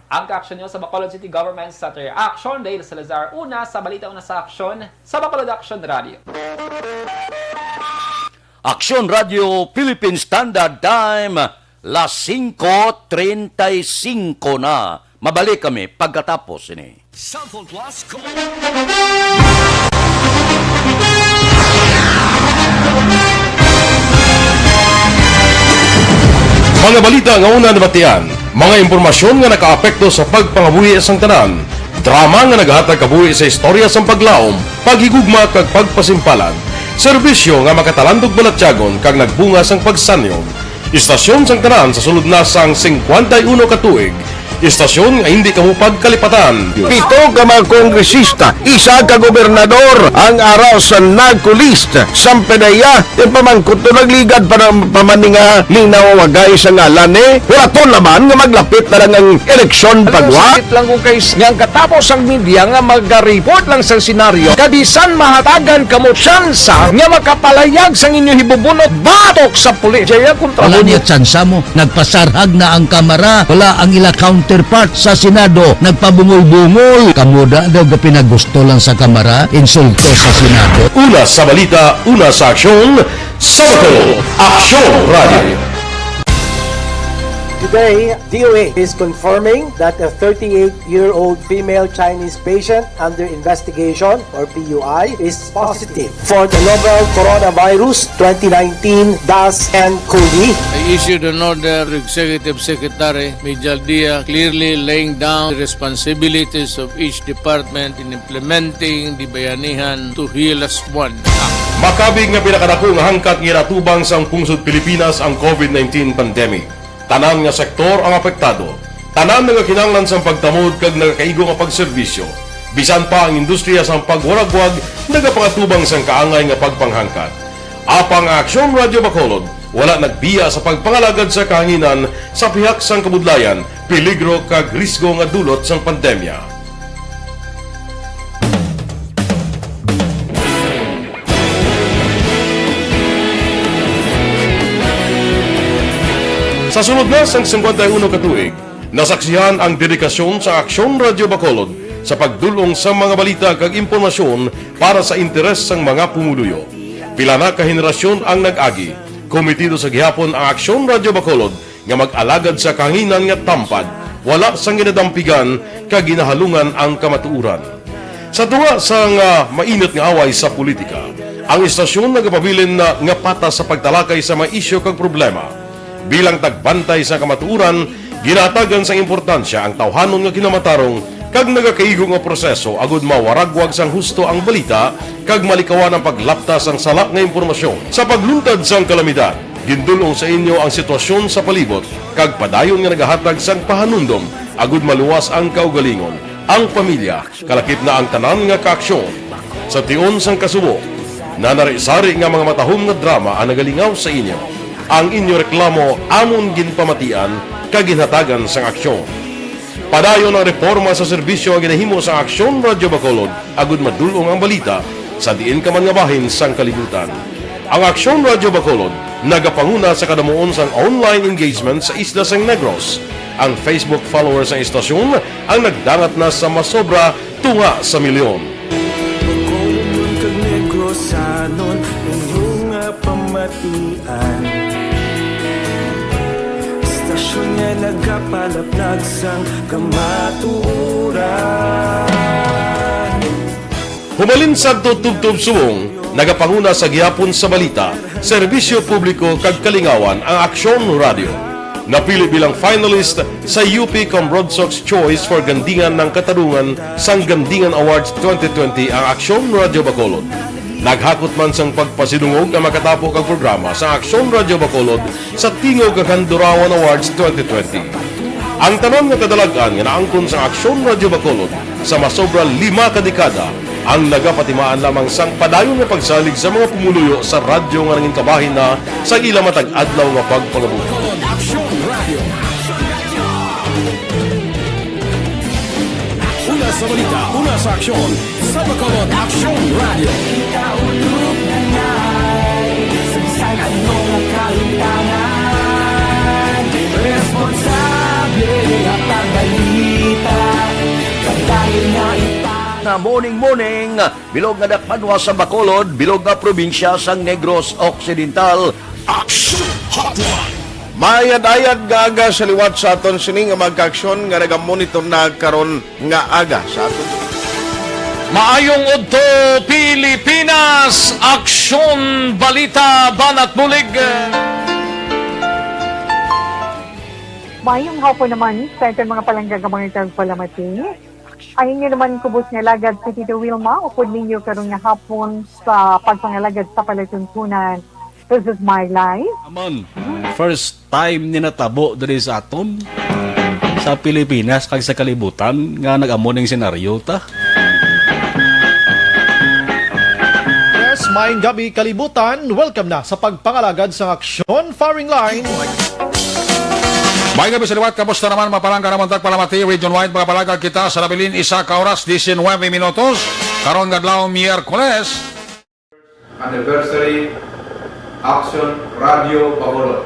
S8: ang action nyo sa Bacolod City Government Center. Action Dale Salazar, una sa balita, una sa action sa Bacolod Action Radio.
S1: Action Radio Philippine Standard Time, las 5:35 na. Mabalik kami pagkatapos ini.
S15: Cellphone Plus
S4: Mga balita nga una nabatian, mga impormasyon nga nakaapekto sa pagpangabuhi sang tanan, drama nga naghatag kabuhi sa istorya sang paglaom, paghigugma kag pagpasimpalan, serbisyo nga makatalandog balatyagon kag nagbunga sang pagsanyon, istasyon sang tanan sa sulod na sang 51 ka tuig, istasyon nga hindi kamupag kalipatan.
S9: Pito ka mga kongresista, isa ka gobernador, ang araw sa nagkulist, sampedaya, yung pamangkot to nagligad para pamaninga ning nawawagay sa ngalan wala naman nga maglapit na lang ang eleksyon pagwa. Sakit lang kung kays nga katapos ang media nga mag-report lang sa senaryo, kadisan mahatagan kamo tsansa nga makapalayag sa inyo hibubunot batok sa pulis. Jaya kontra
S21: Wala niya tsansa mo, nagpasarhag na ang kamera, wala ang ila count counterpart sa Senado nagpabungol-bungol. Kamuda daw ga pinagusto lang sa Kamara, insulto sa Senado.
S4: Una sa balita, una sa aksyon, sa Bacolod, Aksyon Radio.
S11: Today, DOA is confirming that a 38-year-old female Chinese patient under investigation, or PUI, is positive for the novel coronavirus 2019-nCoV.
S12: I issued an order to Executive Secretary Major Dia clearly laying down the responsibilities of each department in implementing the Bayanihan to Heal as One Act.
S4: Makabig nga pinakadako nga hangkat nga natubang sa pungsod Pilipinas ang COVID-19 pandemic. Tanan nga sektor ang apektado. Tanan nga kinahanglan sa pagtamod kag nagakaigo nga pagserbisyo. Bisan pa ang industriya sa pagwaragwag nagapangatubang sang kaangay nga pagpanghangkat. Apang Aksyon Radio Bacolod wala nagbiya sa pagpangalagad sa kahanginan sa pihak sang kabudlayan, peligro kag risgo nga dulot sang pandemya. Sa sunod na sang 51 katuig, nasaksihan ang dedikasyon sa Aksyon Radio Bacolod sa pagdulong sa mga balita kag impormasyon para sa interes sang mga pumuluyo. Pila na ka henerasyon ang nag-agi, komitido sa gihapon ang Aksyon Radio Bacolod nga mag-alagad sa kahanginan nga tampad, wala sang ginadampigan kag ginahalungan ang kamatuuran. Sa tunga sang mainit nga away sa politika, ang istasyon nagapabilin na nga patas sa pagtalakay sa mga isyu kag problema. Bilang tagbantay sa kamatuuran, ginatagan sa importansya ang tawhanon nga kinamatarong kag nagakaigo nga proseso agud mawaragwag sang husto ang balita kag malikawan ang paglaptas ang salak nga impormasyon. Sa pagluntad sang kalamidad, gindulong sa inyo ang sitwasyon sa palibot kag padayon nga nagahatag sang pahanundom agud maluwas ang kaugalingon. Ang pamilya, kalakip na ang tanan nga kaaksyon. Sa tion sang kasubo, nanari-sari nga mga matahom nga drama ang nagalingaw sa inyo. Ang inyo reklamo amon ginpamatian kag ginhatagan sang aksyon. Padayon ang reforma sa serbisyo ang ginahimo sa Aksyon Radio Bacolod agud madulong ang balita sa diin ka man nga bahin sang kalibutan. Ang Aksyon Radio Bacolod nagapanguna sa kadamuon sang online engagement sa Isla Sang Negros. Ang Facebook followers ng istasyon ang nagdangat na sa masobra tunga sa milyon.
S17: Bacolod kag Negros anon inyong pamatian. Istasyon nga nagapalaplag sang kamatuuran.
S4: Humalin sa tubtub subong, nagapanguna sa gihapon sa balita, serbisyo publiko kag kalingawan ang Aksyon Radio. Napili bilang finalist sa UP Broadsox Choice for Gandingan ng Katarungan sang Gandingan Awards 2020 ang Aksyon Radio Bacolod. Naghakot man sang pagpasidungog ang makatapo kang programa sa Aksyon Radio Bacolod sa Tingog kag Handurawan Awards 2020. Ang tanon nga kadalagan nga naangkon sa Aksyon Radio Bacolod sa masobra 5 kadekada ang nagapatimaan lamang sang padayon nga pagsalig sa mga pumuluyo sa radyo nga nangin kabahin na sa ila matag adlaw nga pagpangabuhi.
S18: Una sa balita, una sa aksyon, sa Bacolod Aksyon Radio.
S17: Kaulog na na'y sagsang anong nakahintangan. Responsable at pagbalita, kagaya na
S1: Na morning, bilog nga dakpanwa sa Bacolod, bilog nga probinsya sang Negros Occidental.
S18: Action Hotline!
S9: Mayad-ayad nga aga sa liwat sa aton sini nga magkaaksyon nga nagamonitor na karon nga aga sa aton.
S15: Maayong udto Pilipinas, Aksyon Balita Banat Bulig.
S2: Mayong hapon naman sa ating mga palanggagamang tagpalamati. Ay inyo naman kubos nga lagad sa Tito Wilma, upod ninyo karong nga hapon sa pagpangalagad sa palatuntunan. This is my life.
S5: Amon, first time ni natabo diri sa aton sa Pilipinas kag sa kalibutan nga nag-amon ning senaryo ta.
S6: Yes, maayong gabi kalibutan. Welcome na sa pagpangalagad sa Aksyon Firing Line.
S13: May gabi sa liwat, kamusta naman mapalangga naman tagpalamati, region wide mga palagag kita sa Labilin, isa ka oras, 19 minutos, karon gadlaw Miyerkules.
S25: Anniversary Aksyon Radio Bacolod.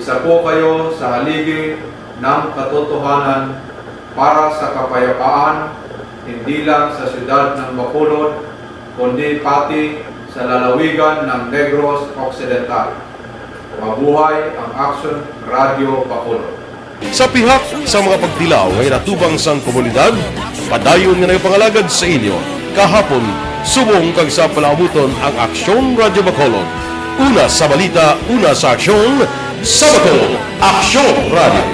S25: Isa po kayo sa haligi ng katotohanan para sa kapayapaan hindi lang sa siyudad ng Bacolod, kundi pati sa lalawigan ng Negros Occidental. Mabuhay ang Action Radio Bacolod.
S4: Sa pihak sa mga pagtilaw ngay natubang sang komunidad, padayon nga nagpangalagad sa inyo. Kahapon, subong kag sa palaabuton ang Aksyon Radio Bacolod. Una sa balita, una sa aksyon, sa Bacolod, Aksyon Radio.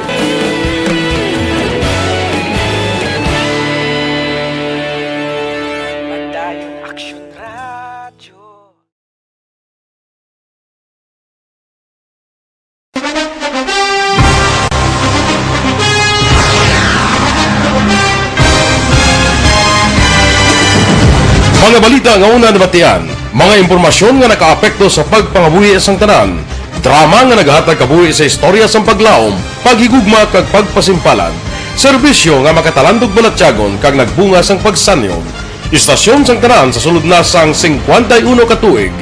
S4: Mga balita nga una nabatian, mga impormasyon nga nakaapekto sa pagpangabuhi sang tanan, drama nga naghatag kabuhi sa istorya sang paglaom, paghigugma kag pagpasimpalan, serbisyo nga makatalandog balatyagon kag nagbunga sang pagsanyon, istasyon sang tanan sa sulod na sang 51 ka tuig,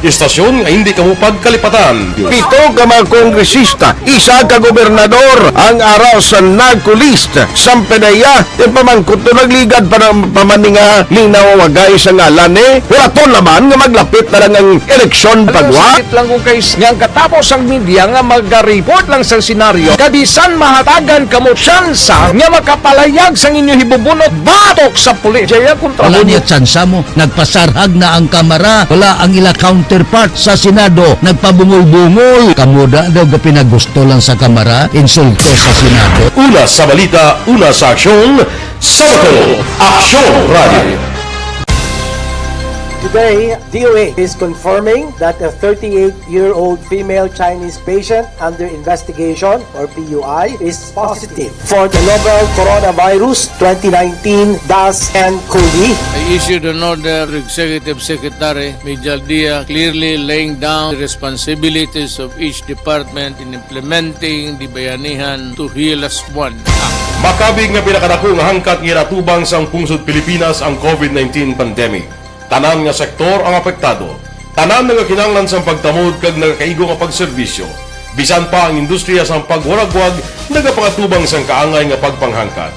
S4: istasyon nga hindi kamo pagkalipatan.
S9: Pito ka mga kongresista, isa ka gobernador, ang araw sa nagkulist, sampedaya, yung pamangkot to nagligad para pamaninga ning nawawagay sa ngalan wala to naman nga maglapit na lang ang eleksyon pagwa.
S14: Sakit lang kung guys nga katapos ang media nga mag-report lang sa senaryo, kadisan mahatagan kamo tsansa nga makapalayag sang inyo hibubunot batok sa pulis. Jaya kontra
S21: Wala niya tsansa mo, nagpasarhag na ang kamara, wala ang ila counterpart sa Senado, nagpabungol-bungol. Kamuda daw ga pinagusto lang sa kamara, insulto sa Senado.
S4: Una sa balita, una sa aksyon, sa Bacolod, Aksyon Radio.
S11: Today, DOA is confirming that a 38-year-old female Chinese patient under investigation, or PUI, is positive for the novel coronavirus 2019-nCoV.
S12: I issued an order to Executive Secretary Major Dia clearly laying down the responsibilities of each department in implementing the Bayanihan to Heal as One Act.
S4: Makabig nga pinakadako nga hangkat nga natubang sang pungsod Pilipinas ang COVID-19 pandemic. Tanan nga sektor ang apektado. Tanan nga kinahanglan sang pagtamod kag nagakaigo nga pagserbisyo. Bisan pa ang industriya sang pagwaragwag nagapangatubang sang kaangay nga pagpanghangkat.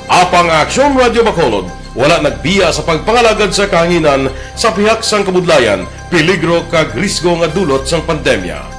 S4: Apang Aksyon Radio Bacolod wala nagbiya sa pagpangalagad sa kahanginan sa pihak sang kabudlayan, peligro kag risgo nga dulot sang pandemya.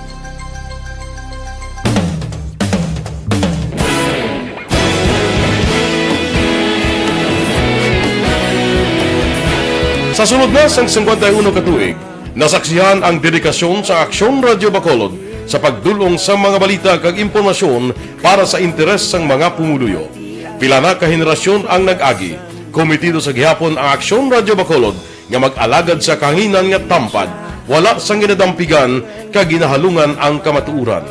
S4: Sa sunod na sang 51 ka tuig, nasaksihan ang dedikasyon sa Aksyon Radio Bacolod sa pagdulong sa mga balita kag impormasyon para sa interes sang mga pumuluyo. Pila na ka henerasyon ang nag-agi, komitido sa gihapon ang Aksyon Radio Bacolod nga mag-alagad sa kahanginan nga tampad, wala sang ginadampigan kag ginahalungan ang kamatuuran.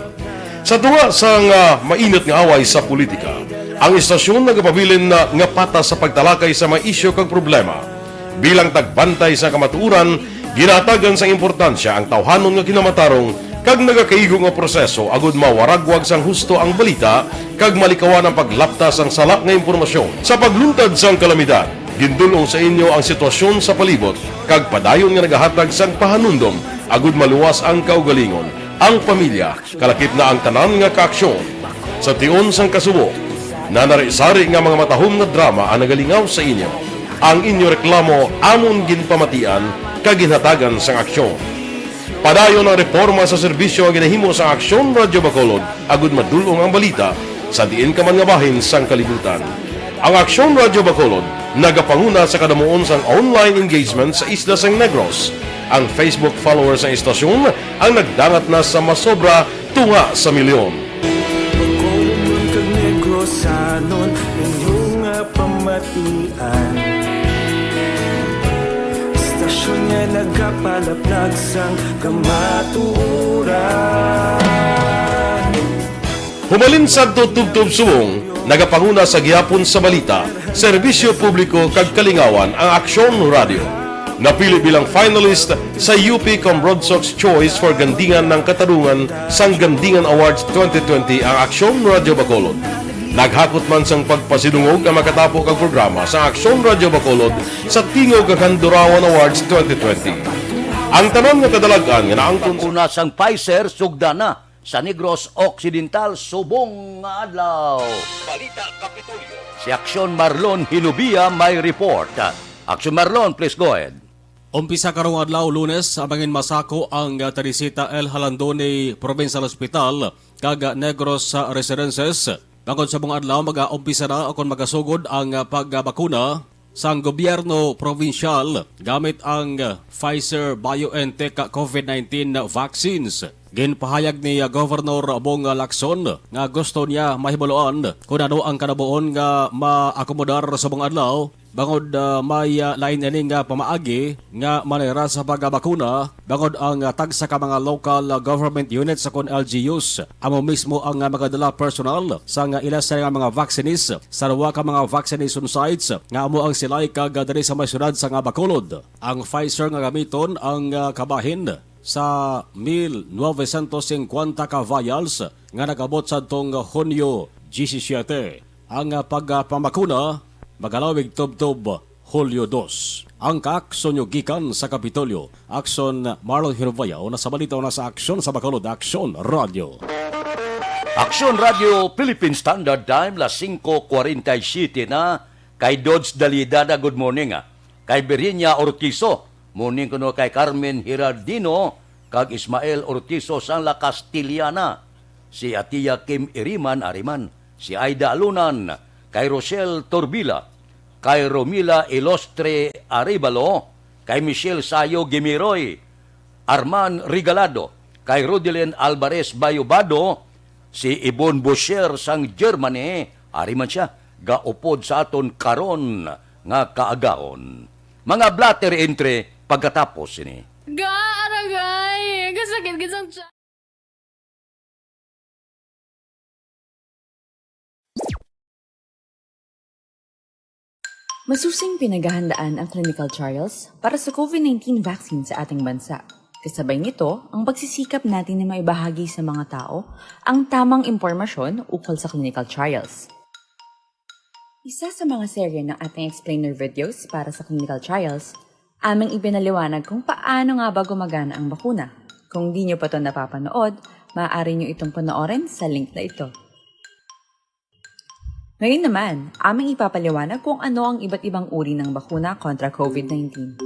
S4: Sa tunga sang mainit nga away sa politika, ang istasyon nagapabilin na nga patas sa pagtalakay sa mga isyu kag problema. Bilang tagbantay sa kamatuuran, ginatagan sa importansya ang tawhanon nga kinamatarong kag nagakaigo nga proseso agud mawaragwag sang husto ang balita kag malikawan ang paglaptas ang salak nga impormasyon. Sa pagluntad sang kalamidad, gindulong sa inyo ang sitwasyon sa palibot kag padayon nga nagahatag sang pahanundom agud maluwas ang kaugalingon, ang pamilya, kalakip na ang tanan nga kaaksyon. Sa tion sang kasubo, nanarisari nga mga matahom nga drama ang nagalingaw sa inyo. Ang inyo reklamo amon ginpamatian kag ginhatagan sang aksyon. Padayon ang reforma sa serbisyo nga ginahimo sa Aksyon Radio Bacolod agud madulong ang balita sa diin ka man nga bahin sang kalibutan. Ang Aksyon Radio Bacolod nagapanguna sa kadamuon sang online engagement sa isla sang Negros. Ang Facebook followers sa istasyon ang nagdangat na sa masobra tunga sa milyon.
S17: Bacolod kag Negros anon inyong pamatian. Istasyon nga nagapalaplag sang kamatuuran.
S4: Humalin sa tutubtub suwong, nagapanguna sa gihapon sa balita, serbisyo publiko kag kalingawan ang Aksyon Radio. Napili bilang finalist sa UP Broadsox Choice for Gandingan ng Katarungan sang Gandingan Awards 2020 ang Aksyon Radio Bacolod. Naghakot man sang pagpasidungog ang makatapo kag programa sa Aksyon Radio Bacolod sa Tingog kag Handurawan Awards 2020. Ang tanan nga kadalagan nga naangkon
S1: una sang Pfizer sugda na sa Negros Occidental, subong nga adlaw. Balita Kapitolyo. Si Aksyon Marlon Hinubia may report. Aksyon Marlon, please go ahead.
S5: Umpisa karong adlaw Lunes, abangin masako ang Teresita L. Halandone Provincial Hospital kag Negros Residences. Bangod sa buong adlaw, mag-umpisa na akong magasugod ang pagbakuna sa gobyerno provincial gamit ang Pfizer-BioNTech COVID-19 vaccines. Ginpahayag ni Governor Bong Lacson nga gusto niya mahimuloan kung ano ang kanabuon nga maakomodar sa buong adlaw bangod may lain ini nga pamaagi nga manera sa pagbakuna bangod ang tagsa ka mga local government units sa kon LGUs amo mismo ang magadala personal sa nga ila sa mga vaccinis sa duwa ka mga vaccination sites nga amo ang silay kag diri sa may syudad sa nga Bacolod. Ang Pfizer nga gamiton ang kabahin sa 1,950 ka vials nga nagabot sa tong Hunyo 17. Ang pagpamakuna magalawig tub-tub Hulyo 2. Ang kaakson yung gikan sa Kapitolyo. Akson Marlon Hirvayaw na sa balita na sa Aksyon sa Bacolod, Aksyon Radio.
S1: Aksyon Radio Philippine Standard Time, las 5:47 na. Kay Dodge Dalida, good morning. Kay Berinya Ortizo, morning kuno kay Carmen Hirardino, kag Ismael Ortizo sang La Castiliana. Si Atia Kim Ariman, si Aida Alunan, kay Rochelle Torbila, kay Romila Ilostre Arevalo, kay Michelle Sayo Gimiroy, Arman Regalado, kay Rodilyn Alvarez Bayobado, si Ibon Bosher sang Germany, ariman siya, gaupod sa aton karon nga kaagaon. Mga blatter entry pagkatapos ini.
S3: Aragay! Kasakit gisang tiyan.
S20: Masusing pinaghahandaan ang clinical trials para sa COVID-19 vaccine sa ating bansa. Kasabay nito, ang pagsisikap natin na maibahagi sa mga tao ang tamang impormasyon ukol sa clinical trials. Isa sa mga serye ng ating explainer videos para sa clinical trials, aming ipinaliwanag kung paano nga ba gumagana ang bakuna. Kung di nyo pa ito napapanood, maaari nyo itong panoorin sa link na ito. Ngayon naman, aming ipapaliwanag kung ano ang iba't ibang uri ng bakuna kontra COVID-19.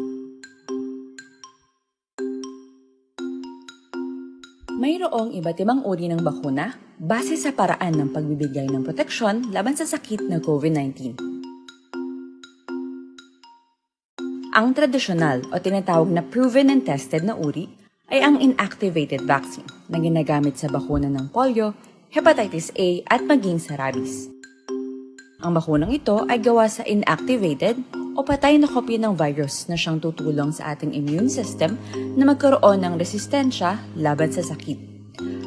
S20: Mayroong iba't ibang uri ng bakuna base sa paraan ng pagbibigay ng proteksyon laban sa sakit na COVID-19. Ang tradisyonal o tinatawag na proven and tested na uri ay ang inactivated vaccine na ginagamit sa bakuna ng polio, hepatitis A at maging sa rabies. Ang bakunang ito ay gawa sa inactivated o patay na kopya ng virus na siyang tutulong sa ating immune system na magkaroon ng resistensya laban sa sakit.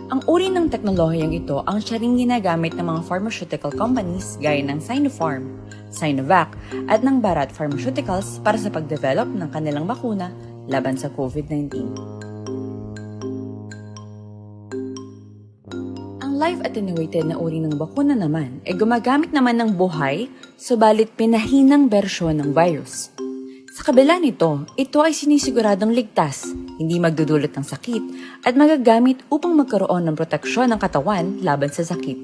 S20: Ang uri ng teknolohiyang ito ang siya ring ginagamit ng mga pharmaceutical companies gaya ng Sinopharm, Sinovac at ng Bharat Pharmaceuticals para sa pagdevelop ng kanilang bakuna laban sa COVID-19. Live-attenuated na uri ng bakuna naman ay gumagamit naman ng buhay, subalit pinahinang bersyon ng virus. Sa kabila nito, ito ay sinisiguradong ligtas, hindi magdudulot ng sakit, at magagamit upang magkaroon ng proteksyon ng katawan laban sa sakit.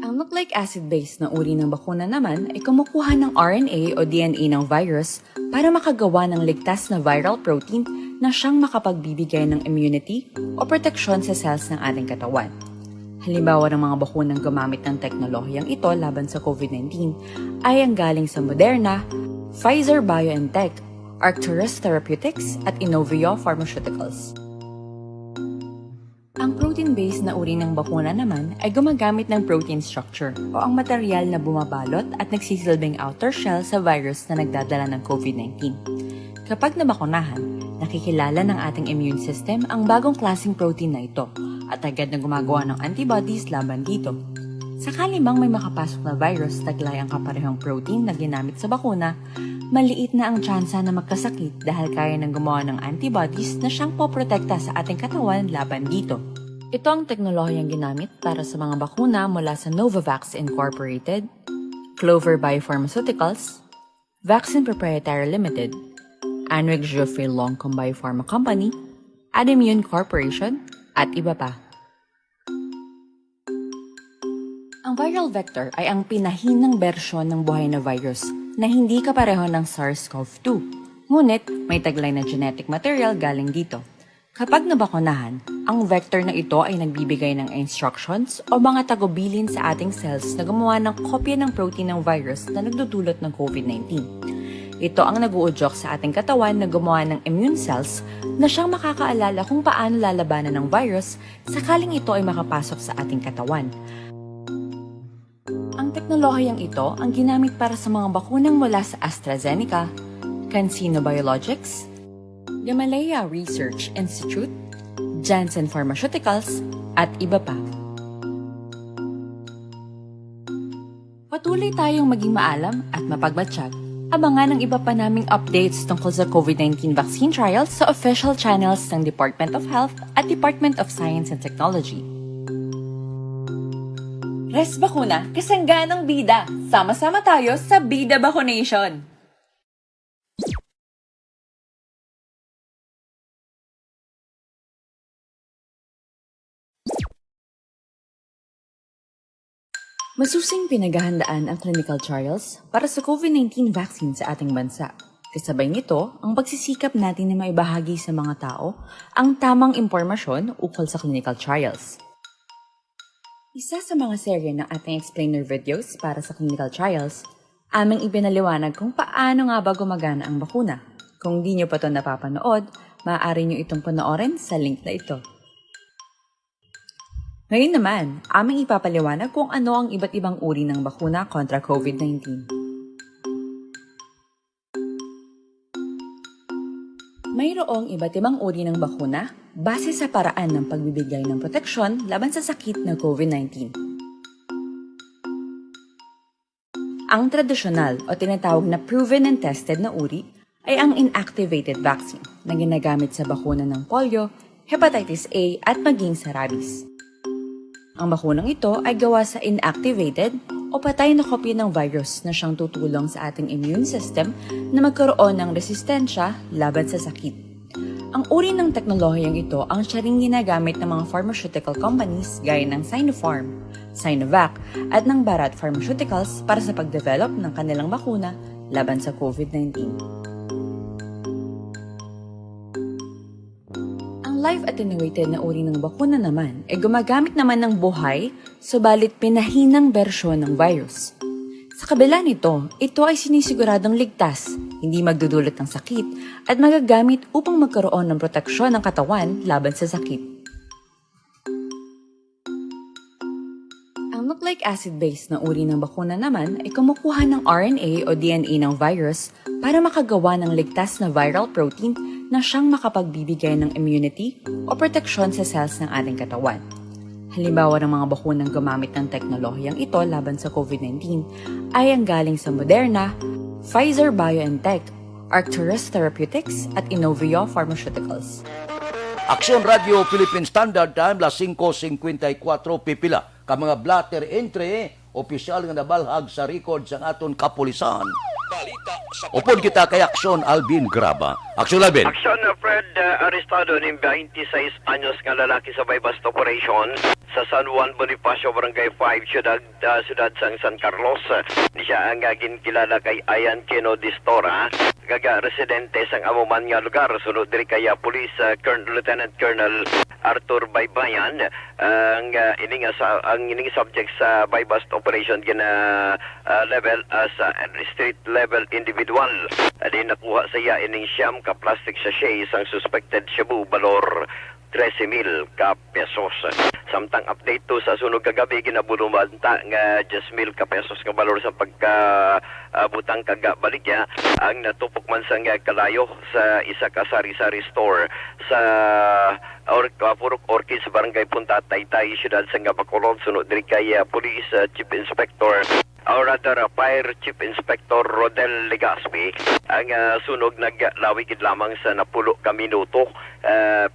S20: Ang nucleic acid-based na uri ng bakuna naman ay kumukuha ng RNA o DNA ng virus para makagawa ng ligtas na viral protein na siyang makapagbibigay ng immunity o proteksyon sa cells ng ating katawan. Halimbawa ng mga bakunang gumamit ng teknolohiyang ito laban sa COVID-19 ay ang galing sa Moderna, Pfizer-BioNTech, Arcturus Therapeutics at Inovio Pharmaceuticals. Ang protein-based na uri ng bakuna naman ay gumagamit ng protein structure o ang material na bumabalot at nagsisilbing outer shell sa virus na nagdadala ng COVID-19. Kapag nabakunahan, nakikilala ng ating immune system ang bagong klaseng protein na ito at agad na gumagawa ng antibodies laban dito. Sakali mang may makapasok na virus taglay ang kaparehong protein na ginamit sa bakuna, maliit na ang tsansa na magkasakit dahil kaya nang gumawa ng antibodies na siyang poprotekta sa ating katawan laban dito. Ito ang teknolohiyang ginamit para sa mga bakuna mula sa Novavax Incorporated, Clover Biopharmaceuticals, Vaccine Proprietary Limited, Anreg Geoffrey Longcom Biopharma Company, Adimmune Corporation, at iba pa. Ang viral vector ay ang pinahinang bersyon ng buhay na virus na hindi kapareho ng SARS-CoV-2. Ngunit may taglay na genetic material galing dito. Kapag nabakunahan, ang vector na ito ay nagbibigay ng instructions o mga tagubilin sa ating cells na gumawa ng kopya ng protein ng virus na nagdudulot ng COVID-19. Ito ang nag-uudyok sa ating katawan na gumawa ng immune cells na siyang makakaalala kung paano lalabanan ng virus sakaling ito ay makapasok sa ating katawan. Ang teknolohiyang ito ang ginamit para sa mga bakunang mula sa AstraZeneca, CanSino Biologics, Gamaleya Research Institute, Janssen Pharmaceuticals, at iba pa. Patuloy tayong maging maalam at mapagmatsyag. Abangan ang iba pa naming updates tungkol sa COVID-19 vaccine trials sa official channels ng Department of Health at Department of Science and Technology. Res Bakuna, kasangganang bida. Sama-sama tayo sa Bida Vaccination. Masusing pinaghahandaan ang clinical trials para sa COVID-19 vaccine sa ating bansa. Kasabay nito, ang pagsisikap natin na maibahagi sa mga tao ang tamang impormasyon ukol sa clinical trials. Isa sa mga serye ng ating explainer videos para sa clinical trials, aming ipinaliwanag kung paano nga ba gumagana ang bakuna. Kung di nyo pa ito napapanood, maaari nyo itong panoorin sa link na ito. Ngayon naman, aming ipapaliwanag kung ano ang iba't ibang uri ng bakuna kontra COVID-19. Mayroong iba't ibang uri ng bakuna base sa paraan ng pagbibigay ng proteksyon laban sa sakit na COVID-19. Ang tradisyonal o tinatawag na proven and tested na uri ay ang inactivated vaccine na ginagamit sa bakuna ng polio, hepatitis A at maging sa rabies. Ang bakunang ito ay gawa sa inactivated o patay na kopya ng virus na siyang tutulong sa ating immune system na magkaroon ng resistensya laban sa sakit. Ang uri ng teknolohiyang ito ang siya ring ginagamit ng mga pharmaceutical companies gaya ng Sinopharm, Sinovac at ng Bharat Pharmaceuticals para sa pagdevelop ng kanilang bakuna laban sa COVID-19. Live-attenuated na uri ng bakuna naman ay gumagamit naman ng buhay, subalit pinahinang bersyon ng virus. Sa kabila nito, ito ay sinisiguradong ligtas, hindi magdudulot ng sakit, at magagamit upang magkaroon ng proteksyon ng katawan laban sa sakit. Ang nucleic acid-based na uri ng bakuna naman ay kumukuha ng RNA o DNA ng virus para makagawa ng ligtas na viral protein na siyang makapagbibigay ng immunity o proteksyon sa cells ng ating katawan. Halimbawa ng mga bakunang gumamit ng teknolohiyang ito laban sa COVID-19 ay ang galing sa Moderna, Pfizer-BioNTech, Arcturus Therapeutics at Inovio Pharmaceuticals.
S1: Aksyon Radio Philippine Standard Time, las 5:54 pipila. Ka mga blatter entry, opisyal nga nabalhag sa record sa aton kapulisan. Upod kita kay Aksyon Alvin Graba. Aksyon Alvin.
S7: Aksyon Fred arestado ng 26 anyos nga lalaki sa bypass operation sa San Juan Bonifacio, Barangay 5, Ciudad sang San Carlos. Siya ang ginkilala kay Ayan Keno Distora, gaga residente sang amuman nga lugar. Sunod diri kaya Police Lieutenant Colonel Arthur Baybayan ang ining subject sa bypass operation gina level as street level individual. Adi nakuha sa iya ining siyam ka plastic sachet sang suspected shabu balor 13,000 ka pesos. Samtang update to sa sunog kagabi ginabulumanta nga 10,000 ka pesos nga balor sa pagka butang kaga baligya ang natupok man sa nga kalayo sa isa ka sari-sari store sa Purok Orchid sa Barangay Punta Taytay, Siyudad sa Bacolod. Sunod diri kay Police Chief Inspector or rather Fire Chief Inspector Rodel Legaspi. Ang sunog naglawigid lamang sa napulo ka minuto,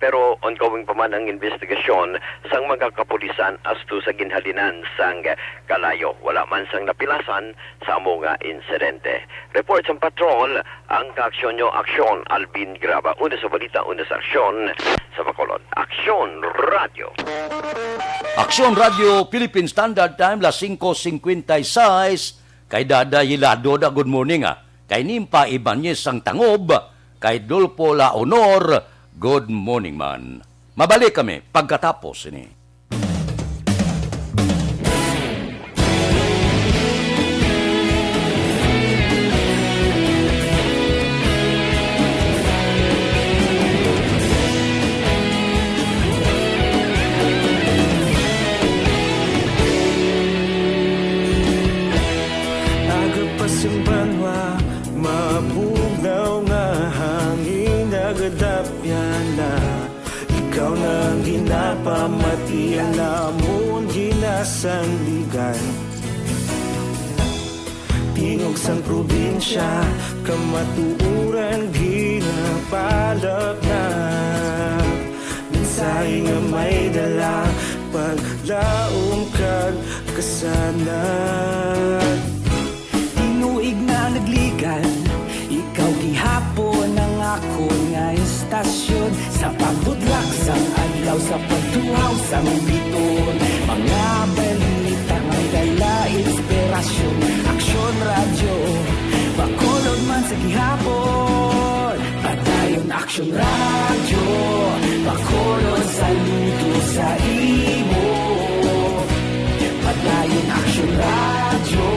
S7: pero ongoing pa man ang investigasyon sang mga kapulisan asto sa ginhalinan sang kalayo. Wala man sang napilasan sa mga insidente. Report sa patrol ang kaaksyon nyo, Aksyon Alvin Graba. Una sa balita, una sa aksyon. sa Bacolod. Aksyon Radio.
S1: Aksyon Radio Philippine Standard Time, las 5:56. Kay Dada Hilado da good morning Kay Nimpa Ibanez ang Tangob. Kay Dulpo La Honor, good morning man. Mabalik kami pagkatapos ini.
S17: Simbanwa, mabugaw nga hangin nagadapyan na. Ikaw nang ginapamatian namon ginasandigan. Tingog sang probinsya, kamatuuran ginapalap na. Minsay nga may dala, paglaom kag kasanan. Tinuig na nagligan, ikaw gihapon ang ako nga istasyon. Sa pagbudlak sang adlaw, sa pagtuhaw sang biton. Mga balita may dala inspirasyon. Aksyon Radio, Bacolod man sa gihapon. Padayon Aksyon Radio, Bacolod saludo sa imo. Padayon Aksyon Radio,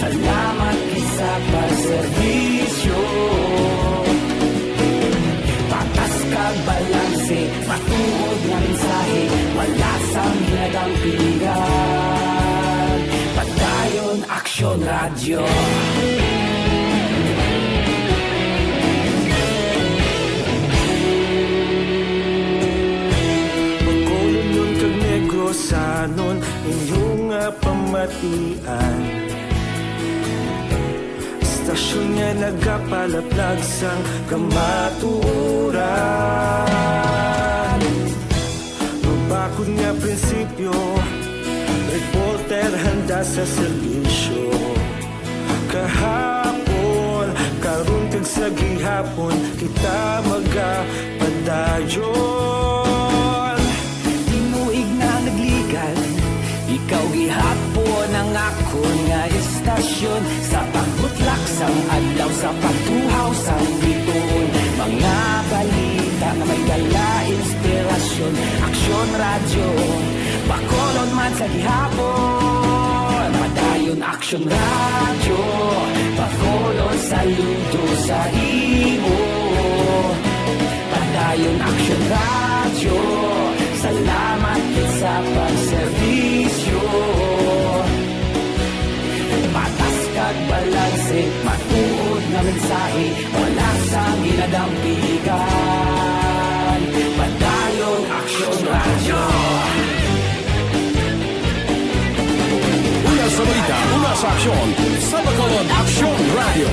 S17: salamat sa pagserbisyo. Patas kag balanse, matuod nga mensahe, wala sang hinagang pilihan. Padayon Aksyon Radio. Bacolod nun kag Negros anon, inyong pamatian. Stasyon nga nagapalaplag sang kamaturan. Mabakod nga prinsipyo, reporter handa sa serbisyo. Kahapon, karon kag sa gihapon, kita magapadayon. Tinuig na nagligan, ikaw gihapon ang ako nga istasyon. Sa pagbutlak sang adlaw, sa pagtuhaw sang biton. Mga balita na may dala inspirasyon. Aksyon Radio, Bacolod man sa gihapon. Padayon Aksyon Radio, Bacolod saludo sa imo. Padayon Aksyon Radio, salamat sa pagserbisyo. Patas kag balanse, matuod na mensahe, wala sang ginadampigan. Padayon Aksyon Radio.
S18: Una sa balita, una sa aksyon, sa Bacolod Aksyon Radio.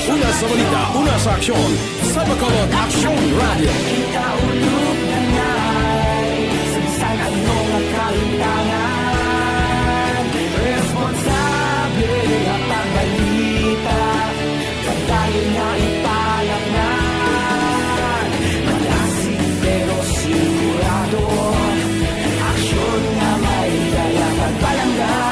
S18: Una sa balita, una sa aksyon, sa Bacolod Aksyon Radio.
S17: Kita ulog na ngay, sansan ano nga kalintangan. Responsable at pagbalita, pagdayon nga ipalaknan. Malasig pero sigurado, aksyon nga may dala pagpalanggan.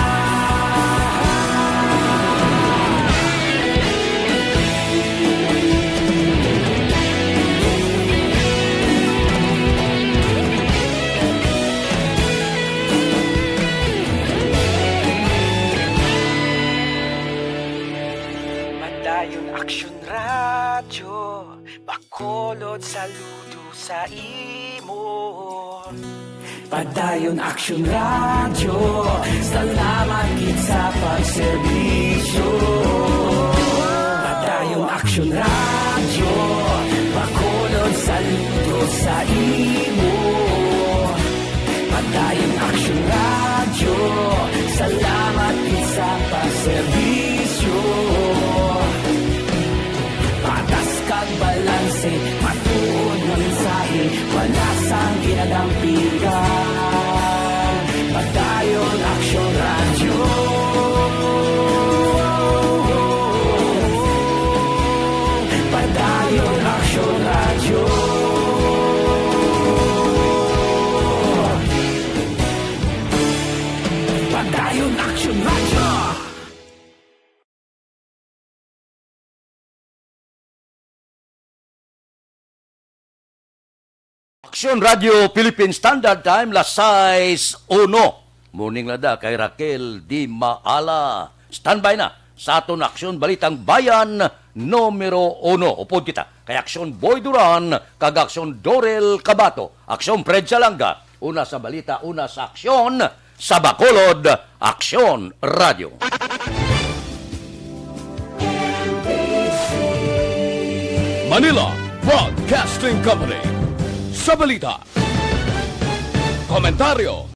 S17: Aksyon Radio, Bacolod saludo sa imo. Padayon Aksyon Radio, salamat gid sa pagserbisyo. Padayon Aksyon Radio, Bacolod saludo sa imo. Padayon Aksyon Radio, salamat gid sa pagserbisyo. Patas kag balanse, matuod na mensahe, wala sang ginadampigan. Padayon Aksyon Radio. Padayon Ngayon Action Radio.
S1: Action Radio Philippine Standard Time, las 6:01. Morning lada kay Raquel Di Maala. Standby na sa aton Aksyon Balitang Bayan numero 1. Upod kita kay Aksyon Boy Duran, kag Aksyon Dorel Cabato, Aksyon Fred Salanga. Una sa balita, una sa aksyon, sa Bacolod, Aksyon Radio.
S18: Manila Broadcasting Company. Sa balita, komentaryo,